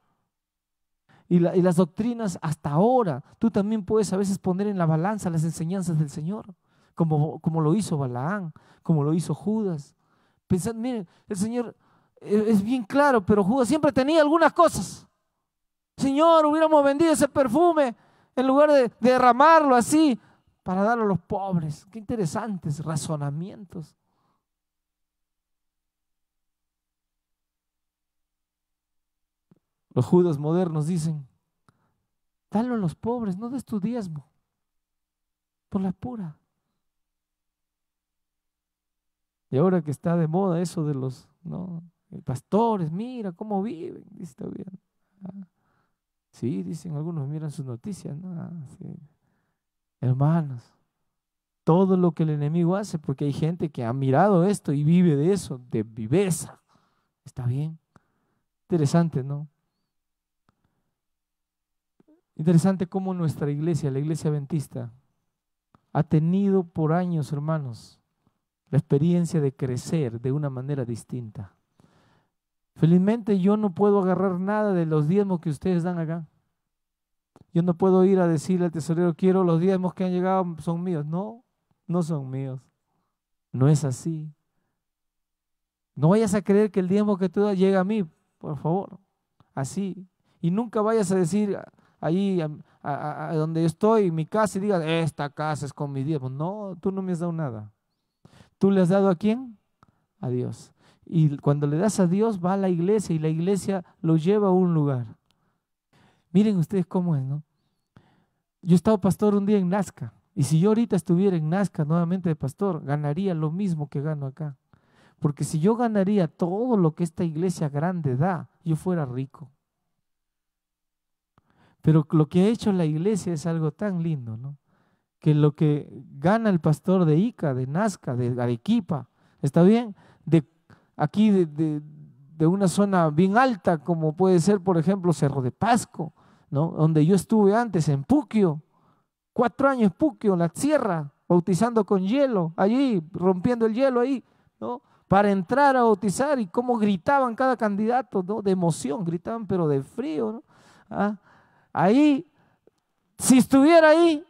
Speaker 1: Y las doctrinas hasta ahora, tú también puedes a veces poner en la balanza las enseñanzas del Señor, como lo hizo Balaán, como lo hizo Judas. Pensad, miren, el Señor es bien claro, pero Judas siempre tenía algunas cosas. Señor, hubiéramos vendido ese perfume en lugar de derramarlo así para darlo a los pobres. Qué interesantes razonamientos. Los Judas modernos dicen, dalo a los pobres, no des tu diezmo, por la pura. Y ahora que está de moda eso de los pastores, mira cómo viven, dice todavía. Sí, dicen algunos, miran sus noticias, ¿no? Sí. Hermanos, todo lo que el enemigo hace, porque hay gente que ha mirado esto y vive de eso, de viveza. Está bien. Interesante, ¿no? Interesante cómo nuestra iglesia, la iglesia adventista, ha tenido por años, hermanos, la experiencia de crecer de una manera distinta. Felizmente yo no puedo agarrar nada de los diezmos que ustedes dan acá. Yo no puedo ir a decirle al tesorero, quiero los diezmos que han llegado, son míos. No, no son míos. No es así. No vayas a creer que el diezmo que tú das llega a mí, por favor. Así. Y nunca vayas a decir ahí a donde yo estoy, en mi casa, y digas, esta casa es con mi diezmo. No, tú no me has dado nada. ¿Tú le has dado a quién? A Dios. Y cuando le das a Dios, va a la iglesia y la iglesia lo lleva a un lugar. Miren ustedes cómo es, ¿no? Yo he estado pastor un día en Nazca. Y si yo ahorita estuviera en Nazca nuevamente de pastor, ganaría lo mismo que gano acá. Porque si yo ganaría todo lo que esta iglesia grande da, yo fuera rico. Pero lo que ha hecho la iglesia es algo tan lindo, ¿no? Que lo que gana el pastor de Ica, de Nazca, de Arequipa, ¿está bien? De aquí de una zona bien alta, como puede ser, por ejemplo, Cerro de Pasco, ¿no? Donde yo estuve antes, en Puquio, 4 años en Puquio, en la sierra, bautizando con hielo, allí, rompiendo el hielo ahí, ¿no? Para entrar a bautizar, y cómo gritaban cada candidato, ¿no? De emoción, gritaban, pero de frío, ¿no? Ahí, si estuviera ahí,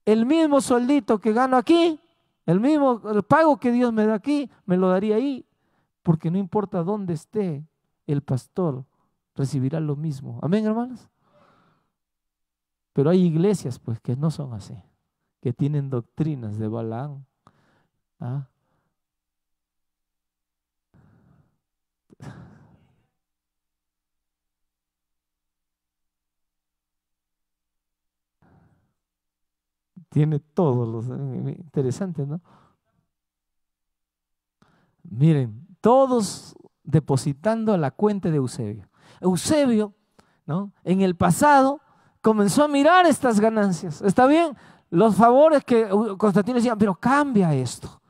Speaker 1: el mismo sueldito que gano aquí, el pago que Dios me da aquí, me lo daría ahí, porque no importa dónde esté el pastor, recibirá lo mismo. Amén, hermanos. Pero hay iglesias, pues, que no son así, que tienen doctrinas de Balaán. Tiene todos los interesantes, ¿no? Miren, todos depositando a la cuenta de Eusebio. Eusebio, ¿no? En el pasado comenzó a mirar estas ganancias. ¿Está bien? Los favores que Constantino decía, pero cambia esto.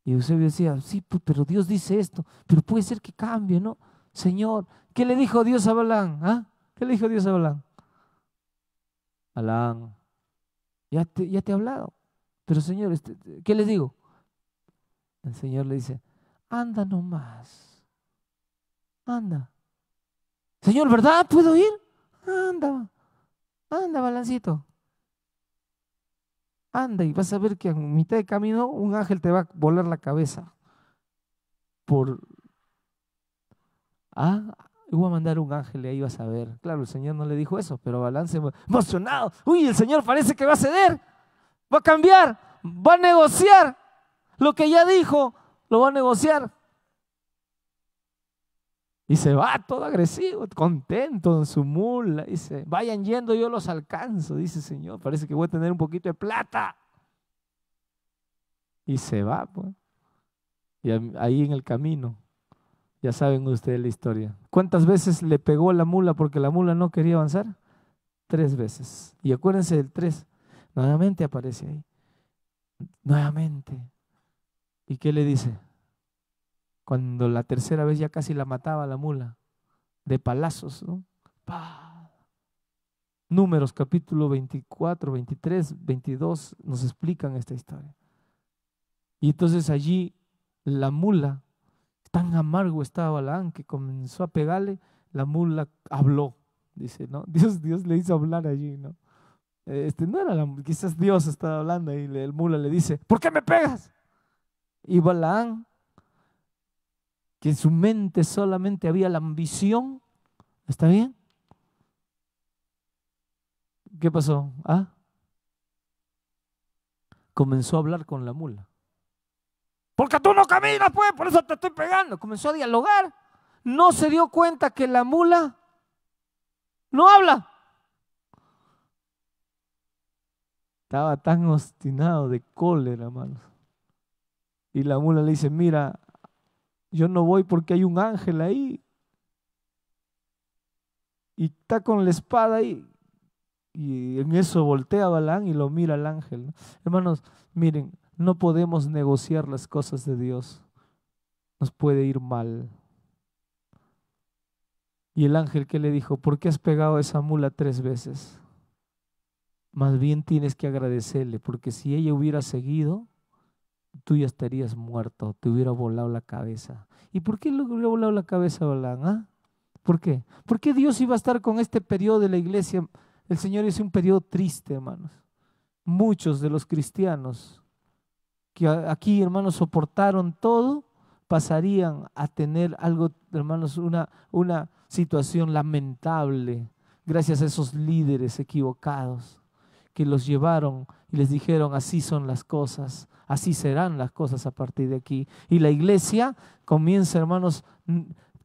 Speaker 1: Y Eusebio decía, sí, pero Dios dice esto, pero puede ser que cambie, ¿no? Señor, ¿qué le dijo Dios a Balaán? ¿Ah? ¿Qué le dijo Dios a Balaán? Balaán, ya te he hablado, pero Señor, ¿qué les digo? El Señor le dice, anda nomás, anda. Señor, ¿verdad? ¿Puedo ir? Anda, anda, Balancito. Anda y vas a ver que a mitad de camino un ángel te va a volar la cabeza. Voy a mandar un ángel y ahí vas a ver. Claro, el Señor no le dijo eso, pero Balaam se emocionado. Uy, el Señor parece que va a ceder. Va a cambiar, va a negociar. Lo que ya dijo, lo va a negociar. Y se va todo agresivo, contento en su mula. Dice, vayan yendo, yo los alcanzo. Dice, Señor, parece que voy a tener un poquito de plata. Y se va, pues. Y ahí en el camino, ya saben ustedes la historia. ¿Cuántas veces le pegó la mula porque la mula no quería avanzar? 3 veces. Y acuérdense del 3. Nuevamente aparece ahí. Nuevamente. ¿Y qué le dice? Cuando la tercera vez ya casi la mataba la mula, de palazos, ¿no? ¡Pah! Números capítulo 24, 23, 22 nos explican esta historia. Y entonces allí la mula, tan amargo estaba Balaam que comenzó a pegarle, la mula habló, dice, ¿no? Dios le hizo hablar allí, ¿no? No era quizás Dios estaba hablando y el mula le dice, ¿por qué me pegas? Y Balaam, que en su mente solamente había la ambición, ¿está bien? ¿Qué pasó? Comenzó a hablar con la mula. Porque tú no caminas, pues, por eso te estoy pegando. Comenzó a dialogar. No se dio cuenta que la mula no habla. Estaba tan obstinado de cólera, hermanos. Y la mula le dice, mira, yo no voy porque hay un ángel ahí. Y está con la espada ahí. Y en eso voltea a Balaam y lo mira al ángel, ¿no? Hermanos, miren, no podemos negociar las cosas de Dios. Nos puede ir mal. Y el ángel que le dijo, ¿por qué has pegado a esa mula 3 veces? Más bien tienes que agradecerle, porque si ella hubiera seguido, tú ya estarías muerto, te hubiera volado la cabeza. ¿Y por qué le hubiera volado la cabeza a Balaam? ¿Por qué? ¿Por qué Dios iba a estar con este periodo de la iglesia? El Señor es un periodo triste, hermanos. Muchos de los cristianos que aquí, hermanos, soportaron todo, pasarían a tener algo, hermanos, una situación lamentable, gracias a esos líderes equivocados que los llevaron y les dijeron, así son las cosas, así serán las cosas a partir de aquí. Y la iglesia comienza, hermanos,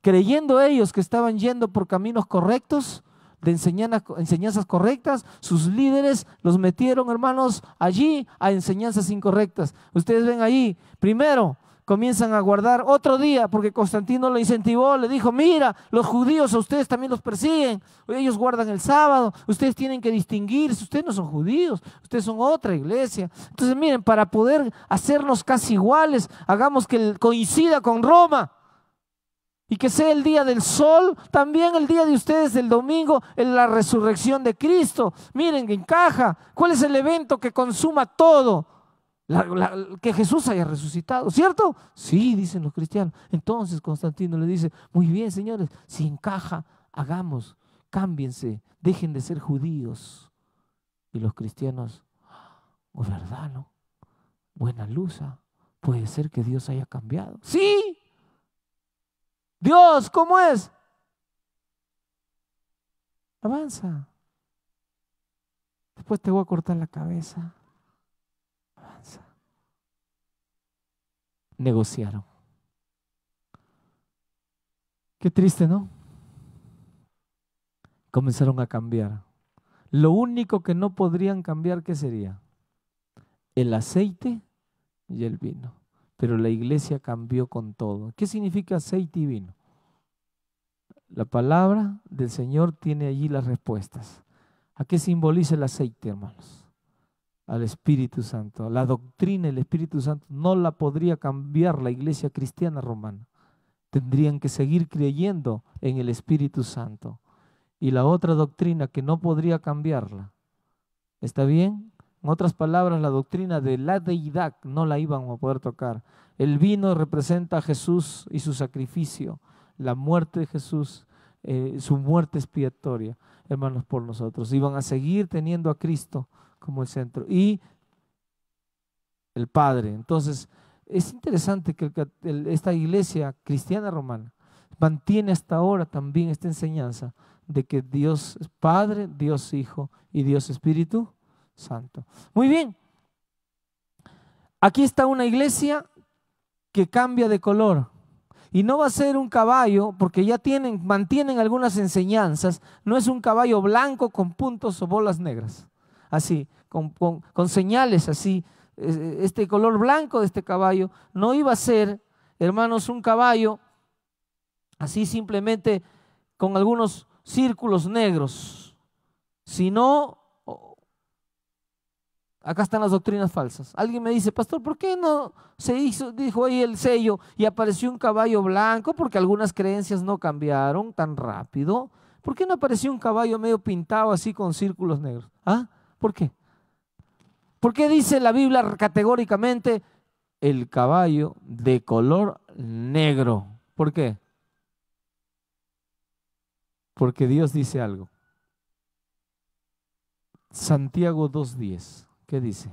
Speaker 1: creyendo ellos que estaban yendo por caminos correctos, de enseñanzas correctas, sus líderes los metieron, hermanos, allí a enseñanzas incorrectas. Ustedes ven allí, primero comienzan a guardar otro día, porque Constantino lo incentivó, le dijo, mira, los judíos a ustedes también los persiguen, ellos guardan el sábado, ustedes tienen que distinguirse, ustedes no son judíos, ustedes son otra iglesia. Entonces miren, para poder hacernos casi iguales, hagamos que coincida con Roma. Y que sea el día del sol, también el día de ustedes del domingo, en la resurrección de Cristo. Miren que encaja. ¿Cuál es el evento que consuma todo? Que Jesús haya resucitado, ¿cierto? Sí, dicen los cristianos. Entonces Constantino le dice, muy bien, señores, si encaja, hagamos, cámbiense, dejen de ser judíos. Y los cristianos, oh, ¿verdad, no? Buena luz, puede ser que Dios haya cambiado. Sí. Dios, ¿cómo es? Avanza. Después te voy a cortar la cabeza. Avanza. Negociaron. Qué triste, ¿no? Comenzaron a cambiar. Lo único que no podrían cambiar, ¿qué sería? El aceite y el vino. Pero la iglesia cambió con todo. ¿Qué significa aceite y vino? La palabra del Señor tiene allí las respuestas. ¿A qué simboliza el aceite, hermanos? Al Espíritu Santo. La doctrina del Espíritu Santo no la podría cambiar la iglesia cristiana romana. Tendrían que seguir creyendo en el Espíritu Santo. Y la otra doctrina que no podría cambiarla, ¿está bien? En otras palabras, la doctrina de la deidad no la iban a poder tocar. El vino representa a Jesús y su sacrificio, la muerte de Jesús, su muerte expiatoria, hermanos, por nosotros. Iban a seguir teniendo a Cristo como el centro y el Padre. Entonces, es interesante que esta iglesia cristiana romana mantiene hasta ahora también esta enseñanza de que Dios es Padre, Dios Hijo y Dios Espíritu Santo. Muy bien, Aquí está una iglesia que cambia de color. Y no va a ser un caballo, porque ya mantienen algunas enseñanzas. No es un caballo blanco con puntos o bolas negras, así, con señales así. Este color blanco de este caballo no iba a ser, hermanos, un caballo así simplemente con algunos círculos negros, sino, acá están las doctrinas falsas. Alguien me dice, pastor, ¿por qué no dijo ahí el sello y apareció un caballo blanco? Porque algunas creencias no cambiaron tan rápido. ¿Por qué no apareció un caballo medio pintado así con círculos negros? ¿Ah? ¿Por qué? ¿Por qué dice la Biblia categóricamente el caballo de color negro? ¿Por qué? Porque Dios dice algo. Santiago 2:10, ¿qué dice?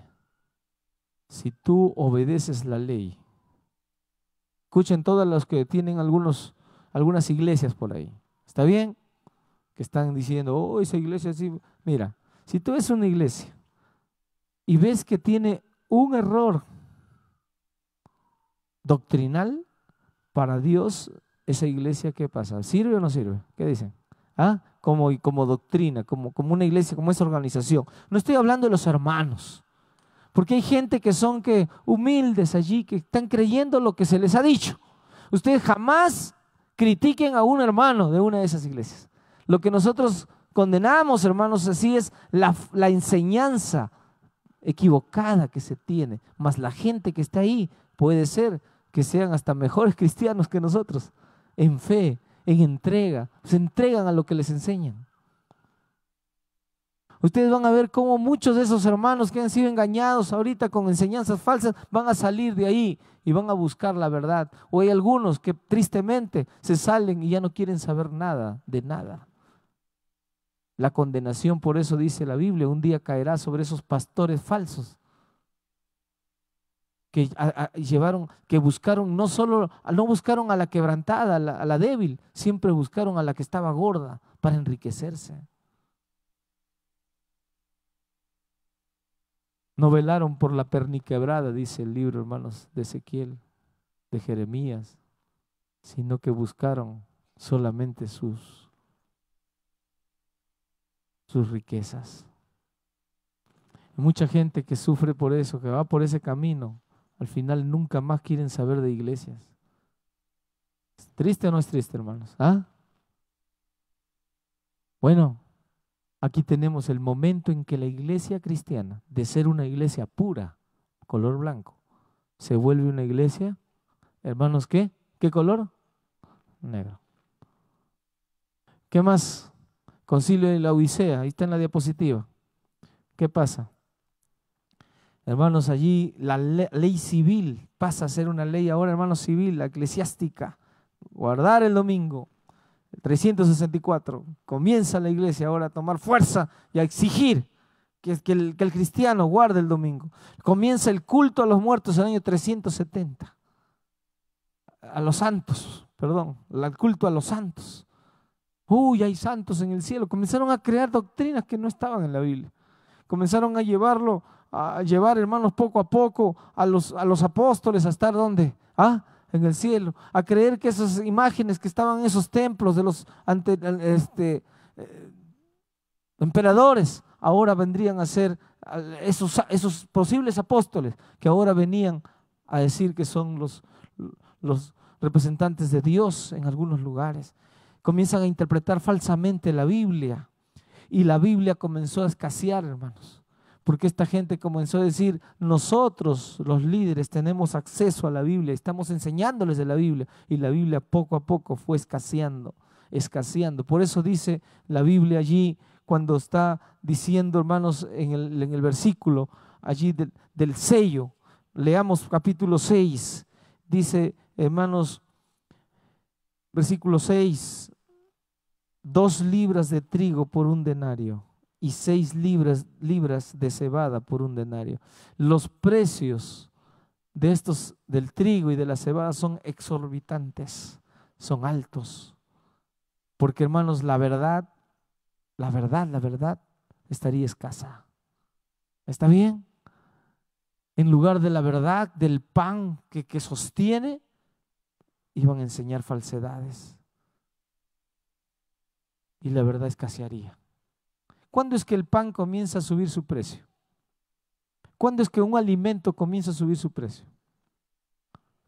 Speaker 1: Si tú obedeces la ley. Escuchen todos los que tienen algunas iglesias por ahí. ¿Está bien? Que están diciendo, oh, esa iglesia sí. Mira, si tú ves una iglesia y ves que tiene un error doctrinal, para Dios, esa iglesia, ¿qué pasa? ¿Sirve o no sirve? ¿Qué dicen? ¿Ah? Como doctrina, como una iglesia, como esa organización. No estoy hablando de los hermanos. Porque hay gente que son humildes allí, que están creyendo lo que se les ha dicho. Ustedes jamás critiquen a un hermano de una de esas iglesias. Lo que nosotros condenamos, hermanos, así es la enseñanza equivocada que se tiene. Más la gente que está ahí puede ser que sean hasta mejores cristianos que nosotros, en fe, en entrega. Se entregan a lo que les enseñan. Ustedes van a ver cómo muchos de esos hermanos que han sido engañados ahorita con enseñanzas falsas van a salir de ahí y van a buscar la verdad. O hay algunos que tristemente se salen y ya no quieren saber nada de nada. La condenación, por eso dice la Biblia, un día caerá sobre esos pastores falsos que buscaron no buscaron a la quebrantada, a la débil, siempre buscaron a la que estaba gorda para enriquecerse. No velaron por la perniquebrada, dice el libro, hermanos, de Ezequiel, de Jeremías, sino que buscaron solamente sus riquezas. Mucha gente que sufre por eso, que va por ese camino, al final nunca más quieren saber de iglesias. ¿Es triste o no es triste, hermanos? ¿Ah? Bueno, aquí tenemos el momento en que la iglesia cristiana, de ser una iglesia pura, color blanco, se vuelve una iglesia, hermanos, ¿qué? ¿Qué color? Negro. ¿Qué más? Concilio de la Odisea, ahí está en la diapositiva. ¿Qué pasa? Hermanos, allí la ley civil pasa a ser una ley ahora, hermanos, civil, la eclesiástica. Guardar el domingo, 364. Comienza la iglesia ahora a tomar fuerza y a exigir que el cristiano guarde el domingo. Comienza el culto a los muertos en el año 370. A los santos, perdón, el culto a los santos. Uy, hay santos en el cielo. Comenzaron a crear doctrinas que no estaban en la Biblia. Comenzaron a llevar, hermanos, poco a poco a los apóstoles a estar ¿dónde? En el cielo. A creer que esas imágenes que estaban en esos templos de los emperadores, ahora vendrían a ser esos posibles apóstoles que ahora venían a decir que son los representantes de Dios en algunos lugares. Comienzan a interpretar falsamente la Biblia y la Biblia comenzó a escasear, hermanos, porque esta gente comenzó a decir, nosotros los líderes tenemos acceso a la Biblia, estamos enseñándoles de la Biblia, y la Biblia poco a poco fue escaseando. Por eso dice la Biblia allí, cuando está diciendo, hermanos, en el versículo allí del sello, leamos capítulo 6, dice, hermanos, versículo 6, 2 libras de trigo por un denario y 6 libras de cebada por un denario. Los precios de estos, del trigo y de la cebada, son exorbitantes, son altos. Porque, hermanos, la verdad estaría escasa. ¿Está bien? En lugar de la verdad, del pan que sostiene, iban a enseñar falsedades. Y la verdad escasearía. ¿Cuándo es que el pan comienza a subir su precio? ¿Cuándo es que un alimento comienza a subir su precio?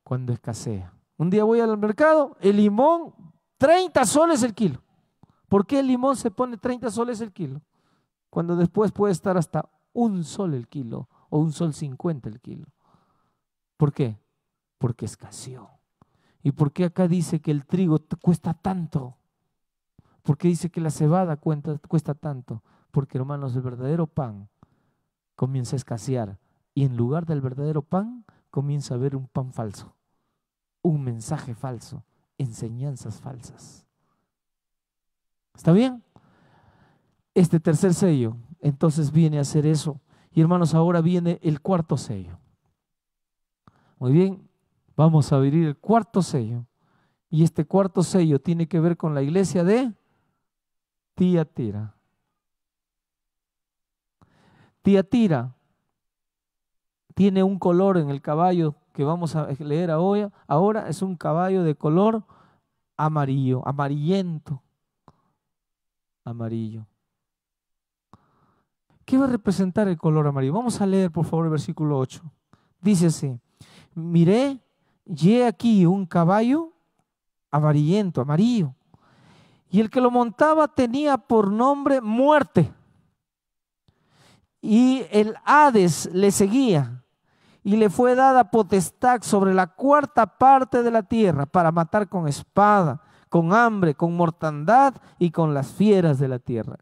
Speaker 1: Cuando escasea. Un día voy al mercado, el limón, 30 soles el kilo. ¿Por qué el limón se pone 30 soles el kilo? Cuando después puede estar hasta 1 sol el kilo o 1 sol 50 el kilo. ¿Por qué? Porque escaseó. ¿Y por qué acá dice que el trigo cuesta tanto? ¿Por qué dice que la cebada cuesta tanto? Porque, hermanos, el verdadero pan comienza a escasear y en lugar del verdadero pan comienza a haber un pan falso, un mensaje falso, enseñanzas falsas. ¿Está bien? Este tercer sello entonces viene a hacer eso. Y hermanos, ahora viene el cuarto sello. Muy bien, vamos a abrir el cuarto sello. Y este cuarto sello tiene que ver con la iglesia de Tiatira. Tiatira tiene un color en el caballo que vamos a leer ahora es un caballo de color amarillo, amarillento, amarillo. ¿Qué va a representar el color amarillo? Vamos a leer por favor el versículo 8. Dice así: miré, y he aquí un caballo amarillento, amarillo, y el que lo montaba tenía por nombre Muerte, y el Hades le seguía, y le fue dada potestad sobre la cuarta parte de la tierra para matar con espada, con hambre, con mortandad y con las fieras de la tierra.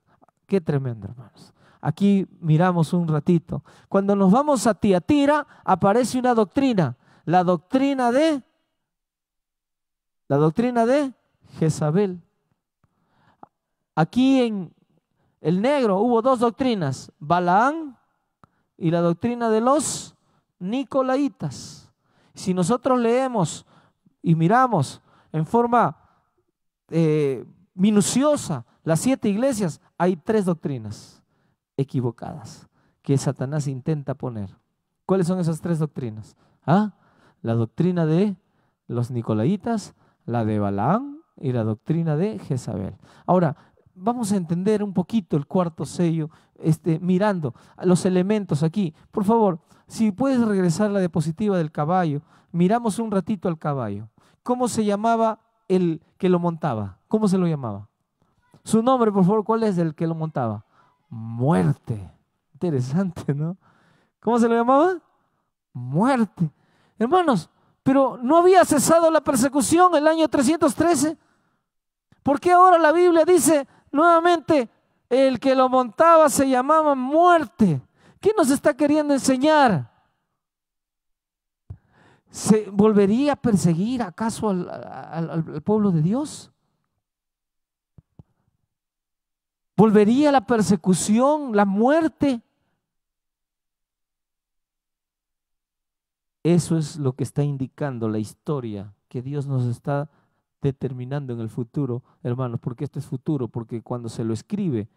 Speaker 1: Qué tremendo, hermanos. Aquí miramos un ratito. Cuando nos vamos a Tiatira, aparece una doctrina, la doctrina de Jezabel. Aquí en el negro hubo 2 doctrinas, Balaam y la doctrina de los Nicolaitas. Si nosotros leemos y miramos en forma minuciosa las 7 iglesias, hay 3 doctrinas equivocadas que Satanás intenta poner. ¿Cuáles son esas 3 doctrinas? La doctrina de los Nicolaitas, la de Balaam y la doctrina de Jezabel. Ahora, vamos a entender un poquito el cuarto sello, mirando los elementos aquí. Por favor, si puedes regresar la diapositiva del caballo, miramos un ratito al caballo. ¿Cómo se llamaba el que lo montaba? ¿Cómo se lo llamaba? Su nombre, por favor, ¿cuál es el que lo montaba? Muerte. Interesante, ¿no? ¿Cómo se lo llamaba? Muerte. Hermanos, pero no había cesado la persecución el año 313. ¿Por qué ahora la Biblia dice nuevamente el que lo montaba se llamaba Muerte? ¿Qué nos está queriendo enseñar? ¿Se volvería a perseguir acaso al pueblo de Dios? ¿Volvería la persecución, la muerte? Eso es lo que está indicando la historia que Dios nos está determinando en el futuro, hermanos, porque esto es futuro, porque cuando se lo escribe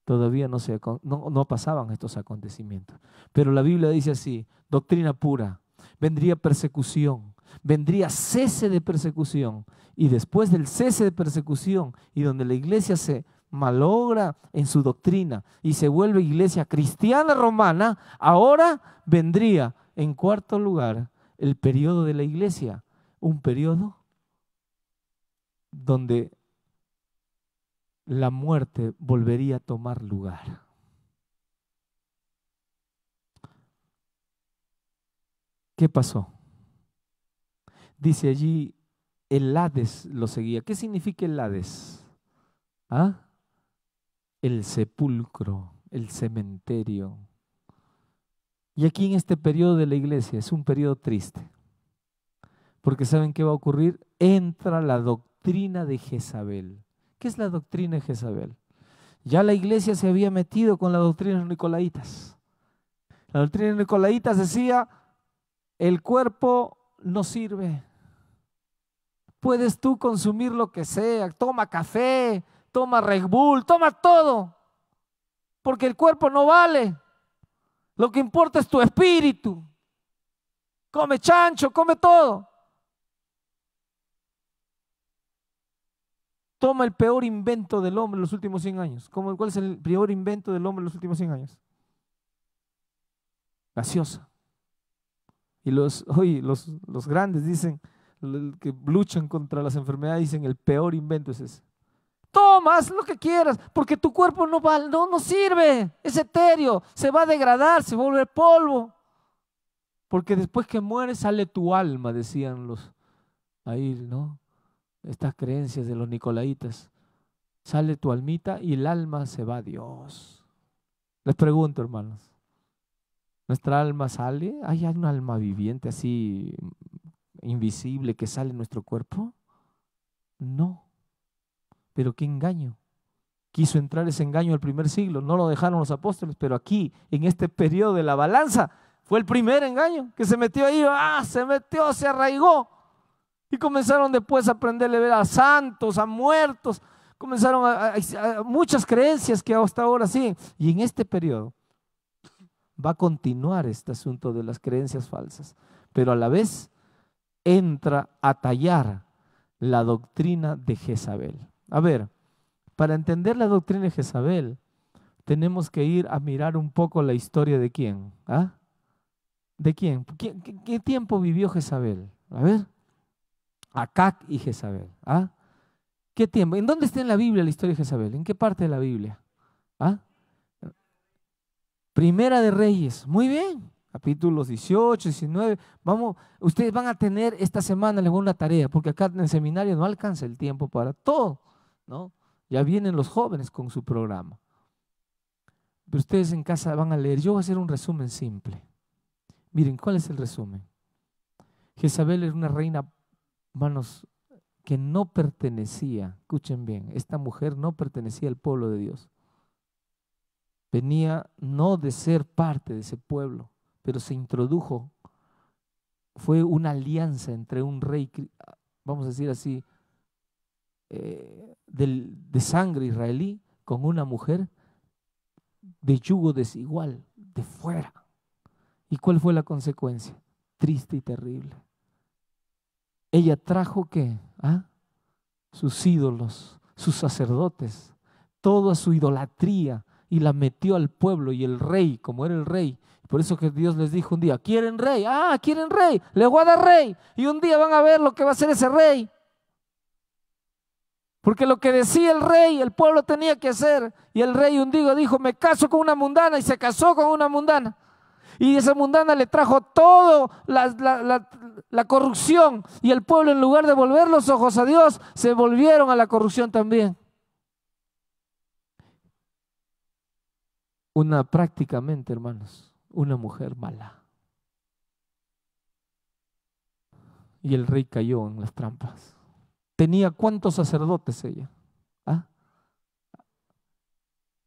Speaker 1: todavía no pasaban estos acontecimientos. Pero la Biblia dice así: doctrina pura, vendría persecución, vendría cese de persecución, y después del cese de persecución y donde la iglesia se malogra en su doctrina y se vuelve iglesia cristiana romana, ahora vendría en cuarto lugar el periodo de la iglesia, un periodo donde la muerte volvería a tomar lugar. ¿Qué pasó? Dice allí, el Hades lo seguía. ¿Qué significa el Hades? El sepulcro, el cementerio. Y aquí en este periodo de la iglesia es un periodo triste, porque ¿saben qué va a ocurrir? Entra la doctrina de Jezabel. ¿Qué es la doctrina de Jezabel? Ya la iglesia se había metido con la doctrina de los Nicolaitas. La doctrina de los Nicolaitas decía: el cuerpo no sirve. Puedes tú consumir lo que sea, toma café, toma Red Bull, toma todo, porque el cuerpo no vale. Lo que importa es tu espíritu. come chancho, come todo. Toma el peor invento del hombre en los últimos 100 años. ¿Cuál es el peor invento del hombre en los últimos 100 años? Gaseosa. Y los grandes dicen, que luchan contra las enfermedades, dicen el peor invento es ese. Toma, haz lo que quieras, porque tu cuerpo no sirve, es etéreo, se va a degradar, se va a volver polvo. Porque después que mueres sale tu alma, decían ahí, ¿no? Estas creencias de los nicolaitas. Sale tu almita y el alma se va a Dios. Les pregunto, hermanos, ¿nuestra alma sale? ¿Hay un alma viviente así invisible que sale en nuestro cuerpo? No. Pero qué engaño. Quiso entrar ese engaño al primer siglo, no lo dejaron los apóstoles, pero aquí, en este periodo de la balanza, fue el primer engaño que se metió ahí, se arraigó. Y comenzaron después a aprenderle a ver a santos, a muertos, comenzaron a muchas creencias que hasta ahora siguen. Y en este periodo va a continuar este asunto de las creencias falsas, pero a la vez entra a tallar la doctrina de Jezabel. A ver, para entender la doctrina de Jezabel, tenemos que ir a mirar un poco la historia de quién. ¿Ah? ¿De quién? ¿Qué tiempo vivió Jezabel? A ver. Acac y Jezabel. ¿Ah? ¿Qué tiempo? ¿En dónde está en la Biblia la historia de Jezabel? ¿En qué parte de la Biblia? ¿Ah? Primera de Reyes. Muy bien. Capítulos 18, 19. Vamos, ustedes van a tener esta semana, les voy a una tarea, porque acá en el seminario no alcanza el tiempo para todo, ¿no? Ya vienen los jóvenes con su programa. Pero ustedes en casa van a leer. Yo voy a hacer un resumen simple. Miren, ¿cuál es el resumen? Jezabel era una reina, hermanos, que no pertenecía, escuchen bien, esta mujer no pertenecía al pueblo de Dios. Venía no de ser parte de ese pueblo, pero se introdujo. Fue una alianza entre un rey, vamos a decir así, de sangre israelí con una mujer de yugo desigual, de fuera. ¿Y cuál fue la consecuencia? Triste y terrible. Ella trajo ¿qué? ¿Ah? Sus ídolos, sus sacerdotes, toda su idolatría y la metió al pueblo, y el rey, como era el rey, por eso que Dios les dijo un día, ¿quieren rey? Ah, ¿quieren rey? Les voy a dar rey. Y un día van a ver lo que va a hacer ese rey. Porque lo que decía el rey, el pueblo tenía que hacer. Y el rey un día dijo, me caso con una mundana, y se casó con una mundana. Y esa mundana le trajo todo la corrupción. Y el pueblo, en lugar de volver los ojos a Dios, se volvieron a la corrupción también. Prácticamente, hermanos, una mujer mala. Y el rey cayó en las trampas. ¿Tenía cuántos sacerdotes ella? ¿Ah?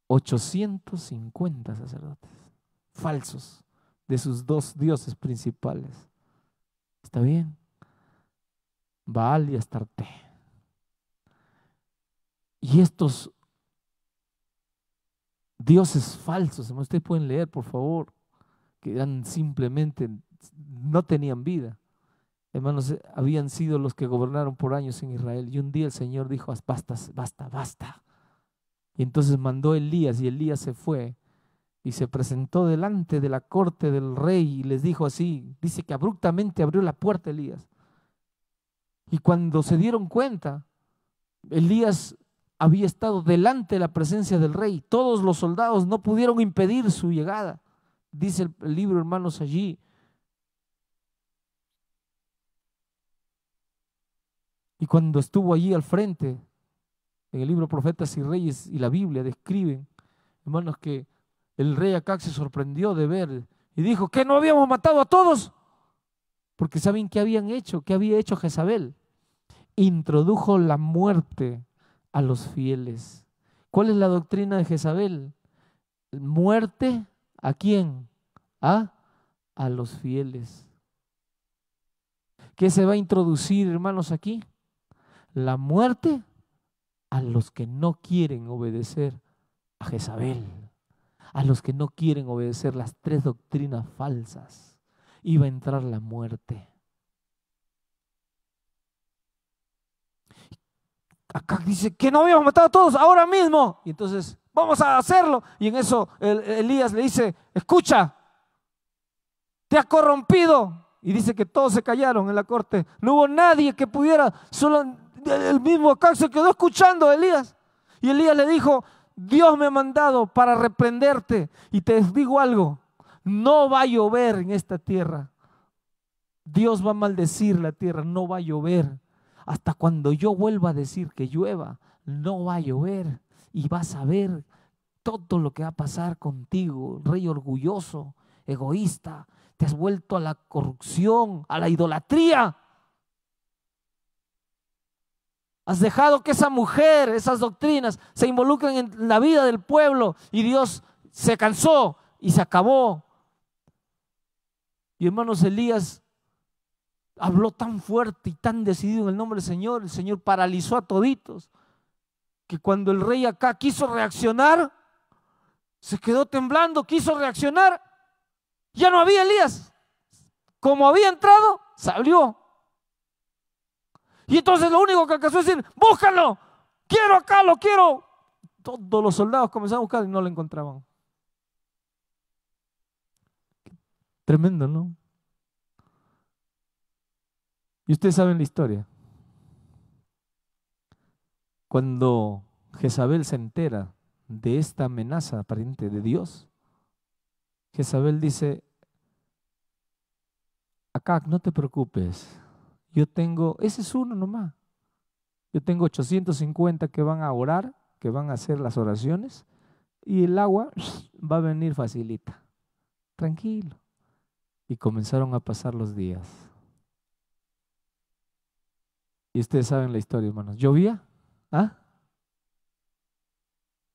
Speaker 1: 850 sacerdotes falsos de sus dos dioses principales. ¿Está bien? Baal y Astarte. Y estos dioses falsos, ustedes pueden leer, por favor, que eran simplemente, no tenían vida. Hermanos, habían sido los que gobernaron por años en Israel. Y un día el Señor dijo, basta, basta, basta. Y entonces mandó Elías, y Elías se fue y se presentó delante de la corte del rey y les dijo así, dice que abruptamente abrió la puerta Elías. Y cuando se dieron cuenta, Elías había estado delante de la presencia del rey. Todos los soldados no pudieron impedir su llegada. Dice el libro, hermanos, allí. Y cuando estuvo allí al frente, en el libro Profetas y Reyes y la Biblia describen, hermanos, que el rey Acac se sorprendió de ver y dijo, ¿que no habíamos matado a todos? Porque ¿saben qué habían hecho? ¿Qué había hecho Jezabel? Introdujo la muerte a los fieles. ¿Cuál es la doctrina de Jezabel? Muerte ¿a quién? A los fieles. ¿Qué se va a introducir, hermanos, aquí? La muerte a los que no quieren obedecer a Jezabel, a los que no quieren obedecer las tres doctrinas falsas. iba a entrar la muerte. Acá dice que no habíamos matado a todos ahora mismo. Y entonces vamos a hacerlo. Y en eso Elías le dice, escucha, te has corrompido. Y dice que todos se callaron en la corte. No hubo nadie que pudiera, solo el mismo Acab se quedó escuchando a Elías. Y Elías le dijo, Dios me ha mandado para reprenderte. Y te digo algo, no va a llover en esta tierra. Dios va a maldecir la tierra, no va a llover. Hasta cuando yo vuelva a decir que llueva, no va a llover. Y vas a ver todo lo que va a pasar contigo, rey orgulloso, egoísta. Te has vuelto a la corrupción, a la idolatría. Has dejado que esa mujer, esas doctrinas se involucren en la vida del pueblo y Dios se cansó y se acabó. Y hermanos, Elías habló tan fuerte y tan decidido en el nombre del Señor. El Señor paralizó a toditos, que cuando el rey acá quiso reaccionar, se quedó temblando, quiso reaccionar. Ya no había Elías. Como había entrado, salió. Y entonces lo único que alcanzó a decir, búscalo, quiero acá, lo quiero. Todos los soldados comenzaron a buscar y no lo encontraban. Tremendo, ¿no? Y ustedes saben la historia. Cuando Jezabel se entera de esta amenaza aparente de Dios, Jezabel dice, Acab, no te preocupes, yo tengo, ese es uno nomás, yo tengo 850 que van a orar, que van a hacer las oraciones, y el agua va a venir facilita, tranquilo. Y comenzaron a pasar los días. Y ustedes saben la historia, hermanos. ¿Llovía? ¿Ah?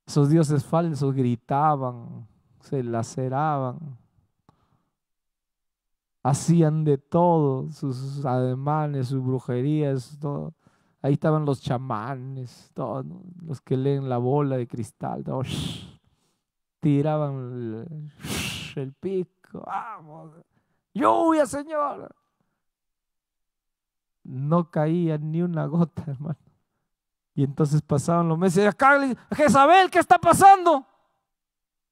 Speaker 1: Esos dioses falsos gritaban, se laceraban, hacían de todo, sus ademanes, sus brujerías, todo. Ahí estaban los chamanes, todos, ¿no? Los que leen la bola de cristal, todo, tiraban el pico, vamos, lluvia, Señor. No caía ni una gota, hermano. Y entonces pasaban los meses, acá, Jezabel, ¿qué está pasando?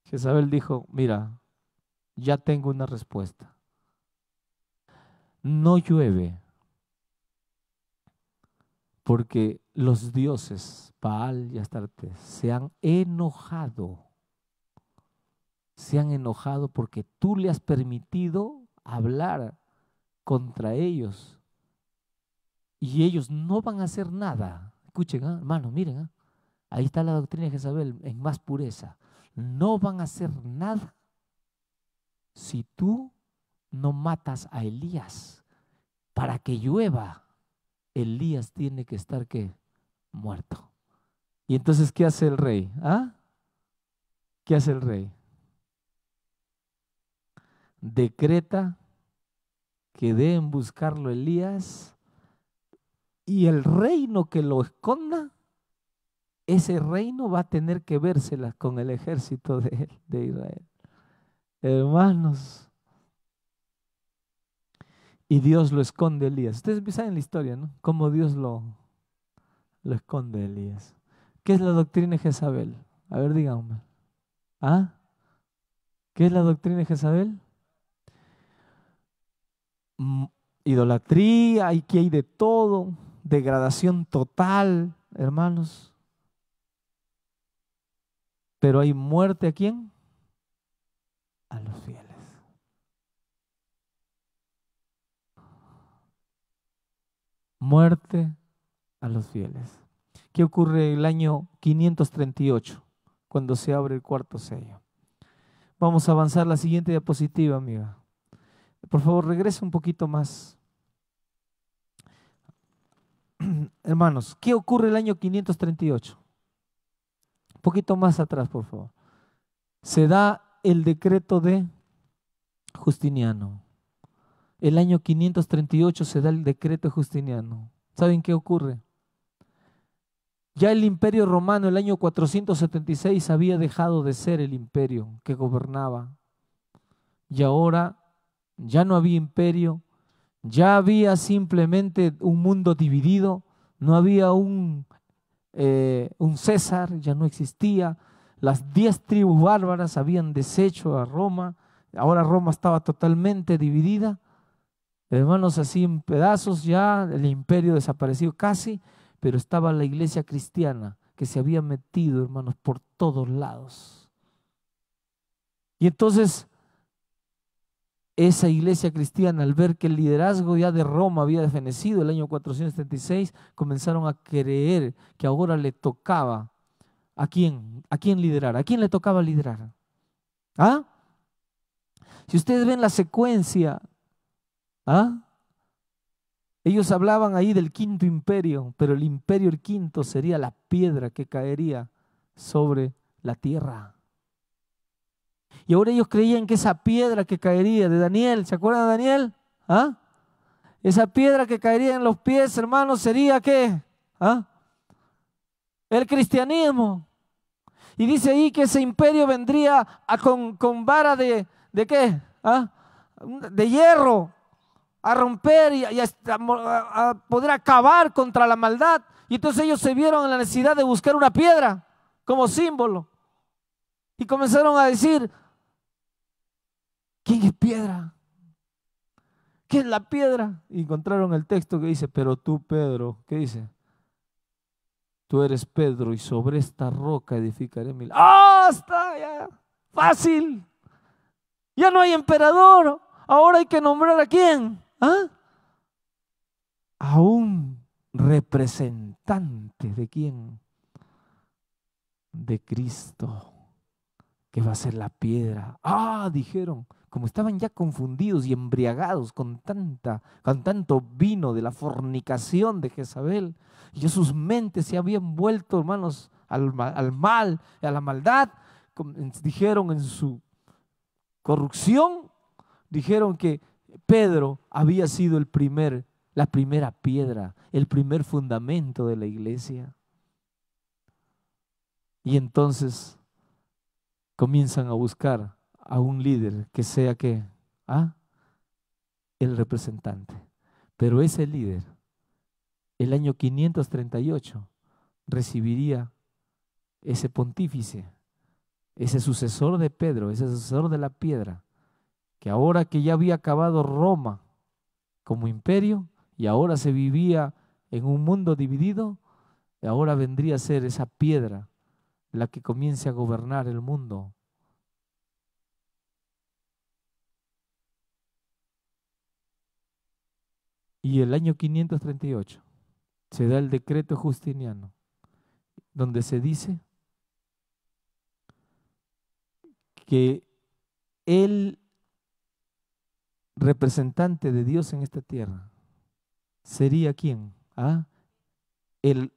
Speaker 1: Jezabel dijo, mira, ya tengo una respuesta. No llueve porque los dioses Baal y Astarte se han enojado. Se han enojado porque tú le has permitido hablar contra ellos. Y ellos no van a hacer nada. Escuchen, hermanos, miren, ahí está la doctrina de Jezabel en más pureza. No van a hacer nada si tú no matas a Elías. Para que llueva, Elías tiene que estar ¿qué? Muerto. Y entonces, ¿qué hace el rey? ¿Qué hace el rey? Decreta que deben buscarlo Elías, y el reino que lo esconda, ese reino va a tener que vérselas con el ejército de Israel. Hermanos, y Dios lo esconde a Elías. Ustedes saben la historia, ¿no? Cómo Dios lo esconde a Elías. ¿Qué es la doctrina de Jezabel? A ver, díganme. ¿Qué es la doctrina de Jezabel? Idolatría, aquí hay de todo, degradación total, hermanos. Pero hay muerte, ¿a quién? A los fieles. Muerte a los fieles. ¿Qué ocurre el año 538 cuando se abre el cuarto sello? Vamos a avanzar la siguiente diapositiva, amiga. Por favor, regrese un poquito más. Hermanos, ¿qué ocurre el año 538? Un poquito más atrás, por favor. Se da el decreto de Justiniano. El año 538 se da el decreto de Justiniano. ¿Saben qué ocurre? Ya el imperio romano, el año 476, había dejado de ser el imperio que gobernaba. Y ahora ya no había imperio, ya había simplemente un mundo dividido, no había un César, ya no existía. Las 10 tribus bárbaras habían deshecho a Roma, ahora Roma estaba totalmente dividida. Hermanos, así en pedazos ya, el imperio desapareció casi, pero estaba la iglesia cristiana que se había metido, hermanos, por todos lados. Y entonces esa iglesia cristiana, al ver que el liderazgo ya de Roma había desfenecido el año 476, comenzaron a creer que ahora le tocaba ¿a quién liderar? ¿A quién le tocaba liderar? ¿Ah? Si ustedes ven la secuencia, ¿ah? Ellos hablaban ahí del quinto imperio, pero el quinto sería la piedra que caería sobre la tierra. Y ahora ellos creían que esa piedra que caería de Daniel, ¿se acuerdan de Daniel? ¿Ah? Esa piedra que caería en los pies, hermanos, sería ¿qué? ¿Ah? El cristianismo. Y dice ahí que ese imperio vendría con vara ¿de qué? ¿Ah? De hierro, a romper y a poder acabar contra la maldad. Y entonces ellos se vieron en la necesidad de buscar una piedra como símbolo. Y comenzaron a decir, ¿quién es piedra? ¿Qué es la piedra? Y encontraron el texto que dice, pero tú, Pedro, ¿qué dice? Tú eres Pedro y sobre esta roca edificaré mi... ¡Ah, está ya! Fácil. Ya no hay emperador. Ahora hay que nombrar ¿a quién? ¿Ah? A un representante ¿de quién? De Cristo, que va a ser la piedra. Ah, dijeron, como estaban ya confundidos y embriagados con tanto vino de la fornicación de Jezabel, y ya sus mentes se habían vuelto, hermanos, al mal, a la maldad, dijeron en su corrupción, dijeron que Pedro había sido la primera piedra, el primer fundamento de la iglesia. Y entonces comienzan a buscar a un líder que sea ¿qué? ¿Ah? El representante. Pero ese líder, el año 538, recibiría ese pontífice, ese sucesor de Pedro, ese sucesor de la piedra, que ahora que ya había acabado Roma como imperio y ahora se vivía en un mundo dividido, ahora vendría a ser esa piedra la que comience a gobernar el mundo. Y el año 538 se da el decreto justiniano, donde se dice que el representante de Dios en esta tierra sería ¿quién? ¿Ah? El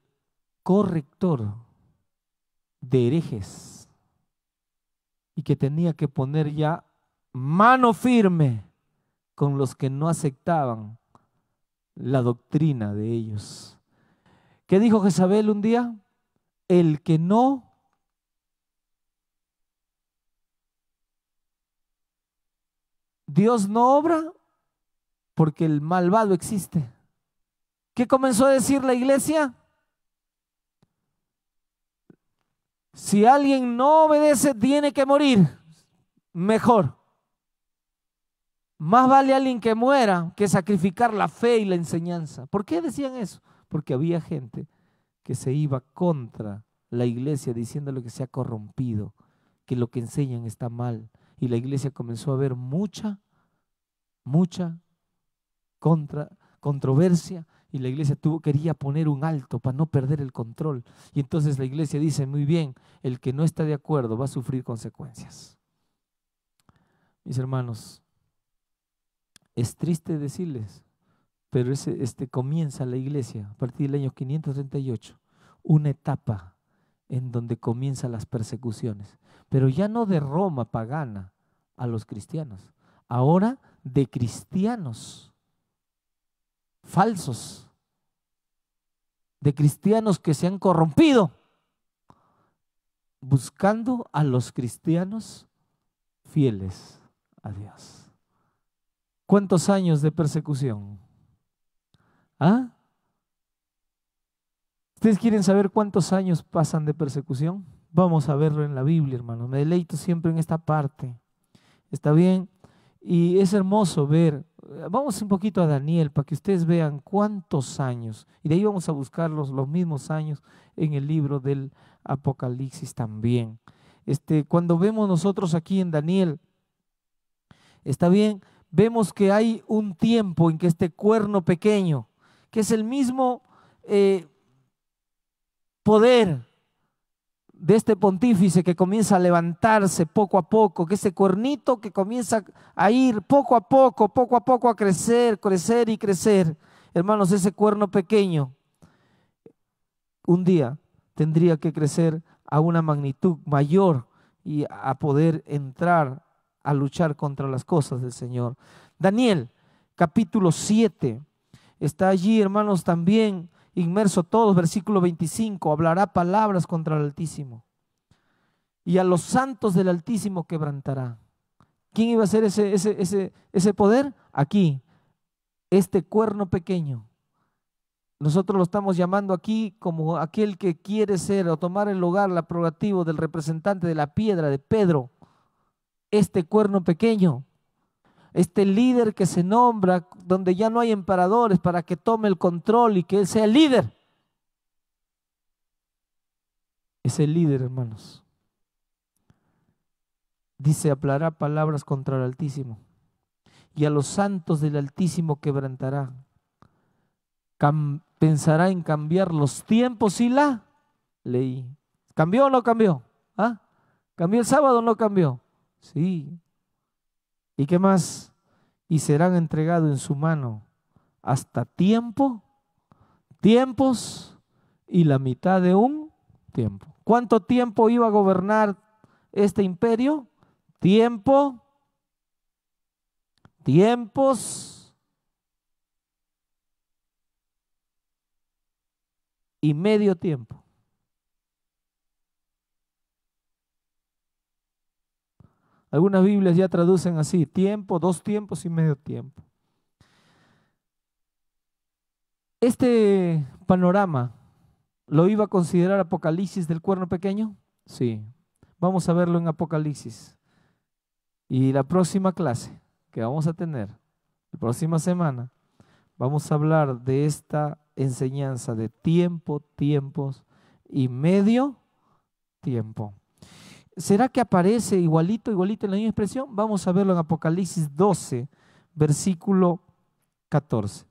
Speaker 1: corrector de herejes, y que tenía que poner ya mano firme con los que no aceptaban la doctrina de ellos. ¿Qué dijo Jezabel un día? El que no Dios no obra porque el malvado existe. ¿Qué comenzó a decir la iglesia? Si alguien no obedece, tiene que morir. Mejor. Más vale alguien que muera que sacrificar la fe y la enseñanza. ¿Por qué decían eso? Porque había gente que se iba contra la iglesia diciéndole que se ha corrompido, que lo que enseñan está mal. Y la iglesia comenzó a ver mucha controversia, y la iglesia quería poner un alto para no perder el control. Y entonces la iglesia dice, muy bien, el que no está de acuerdo va a sufrir consecuencias. Mis hermanos, es triste decirles, pero comienza la iglesia a partir del año 538, una etapa en donde comienzan las persecuciones, pero ya no de Roma pagana a los cristianos, ahora de cristianos falsos, de cristianos que se han corrompido, buscando a los cristianos fieles a Dios. ¿Cuántos años de persecución? ¿Ah? ¿Ustedes quieren saber cuántos años pasan de persecución? Vamos a verlo en la Biblia, hermanos. Me deleito siempre en esta parte. ¿Está bien? Y es hermoso ver. Vamos un poquito a Daniel para que ustedes vean cuántos años. Y de ahí vamos a buscar los mismos años en el libro del Apocalipsis también. Cuando vemos nosotros aquí en Daniel, ¿está bien? Vemos que hay un tiempo en que este cuerno pequeño, que es el mismo poder de este pontífice que comienza a levantarse poco a poco, que ese cuernito que comienza a ir poco a poco a crecer, crecer y crecer. Hermanos, ese cuerno pequeño un día tendría que crecer a una magnitud mayor y a poder entrar a luchar contra las cosas del Señor. Daniel, capítulo 7, está allí, hermanos, también inmerso todos, versículo 25, hablará palabras contra el Altísimo y a los santos del Altísimo quebrantará. ¿Quién iba a ser ese poder? Aquí, este cuerno pequeño. Nosotros lo estamos llamando aquí como aquel que quiere ser o tomar el lugar, la prerrogativa del representante de la piedra de Pedro. Este cuerno pequeño, este líder que se nombra donde ya no hay emperadores para que tome el control y que él sea el líder. Es el líder, hermanos. Dice, hablará palabras contra el Altísimo y a los santos del Altísimo quebrantará. Pensará en cambiar los tiempos y la ley. ¿Cambió o no cambió? ¿Ah? ¿Cambió el sábado o no cambió? Sí. ¿Y qué más? Y serán entregados en su mano hasta tiempos y la mitad de un tiempo. ¿Cuánto tiempo iba a gobernar este imperio? Tiempos y medio tiempo. Algunas Biblias ya traducen así, tiempo, 2 tiempos y medio tiempo. Este panorama, ¿lo iba a considerar Apocalipsis del cuerno pequeño? Sí. Vamos a verlo en Apocalipsis. Y la próxima clase que vamos a tener, la próxima semana, vamos a hablar de esta enseñanza de tiempo, tiempos y medio tiempo. ¿Será que aparece igualito en la misma expresión? Vamos a verlo en Apocalipsis 12, versículo 14.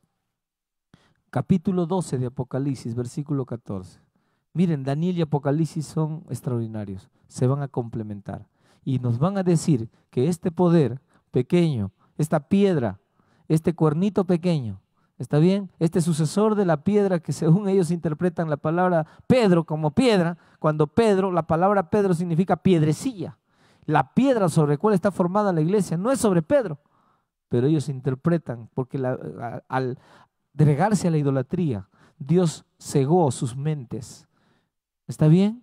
Speaker 1: Capítulo 12 de Apocalipsis, versículo 14. Miren, Daniel y Apocalipsis son extraordinarios, se van a complementar y nos van a decir que este poder pequeño, esta piedra, este cuernito pequeño, ¿está bien? Este sucesor de la piedra que según ellos interpretan la palabra Pedro como piedra, cuando Pedro, la palabra Pedro significa piedrecilla. La piedra sobre la cual está formada la iglesia no es sobre Pedro, pero ellos interpretan porque al regarse a la idolatría, Dios cegó sus mentes. ¿Está bien?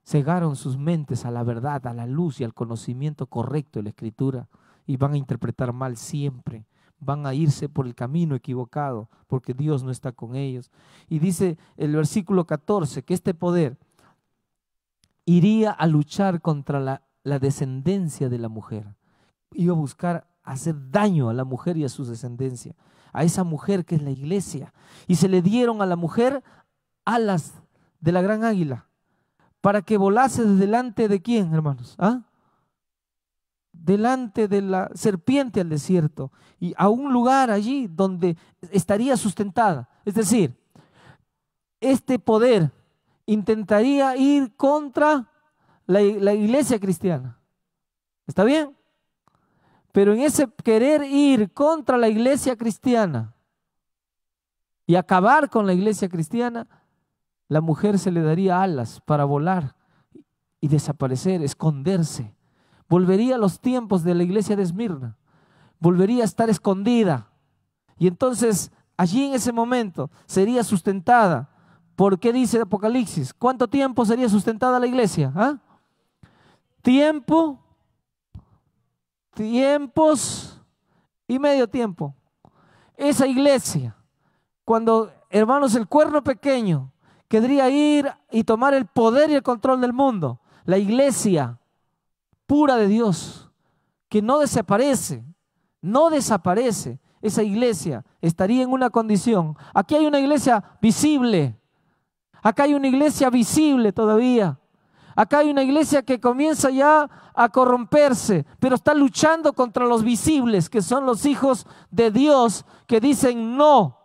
Speaker 1: Cegaron sus mentes a la verdad, a la luz y al conocimiento correcto de la Escritura y van a interpretar mal siempre. Van a irse por el camino equivocado porque Dios no está con ellos. Y dice el versículo 14 que este poder iría a luchar contra la descendencia de la mujer. Iba a buscar hacer daño a la mujer y a su descendencia, a esa mujer que es la iglesia. Y se le dieron a la mujer alas de la gran águila para que volase delante de quién, hermanos, ¿ah? Delante de la serpiente al desierto y a un lugar allí donde estaría sustentada. Es decir, este poder intentaría ir contra la iglesia cristiana. ¿Está bien? Pero en ese querer ir contra la iglesia cristiana y acabar con la iglesia cristiana, la mujer se le daría alas para volar y desaparecer, esconderse. Volvería a los tiempos de la iglesia de Esmirna, volvería a estar escondida. Y entonces allí en ese momento sería sustentada. ¿Por qué dice Apocalipsis? ¿Cuánto tiempo sería sustentada la iglesia? ¿Ah? Tiempos y medio tiempo. Esa iglesia, cuando, hermanos, el cuerno pequeño querría ir y tomar el poder y el control del mundo, la iglesia pura de Dios, que no desaparece, esa iglesia estaría en una condición. Aquí hay una iglesia visible, acá hay una iglesia visible todavía. Acá hay una iglesia que comienza ya a corromperse, pero está luchando contra los visibles, que son los hijos de Dios, que dicen no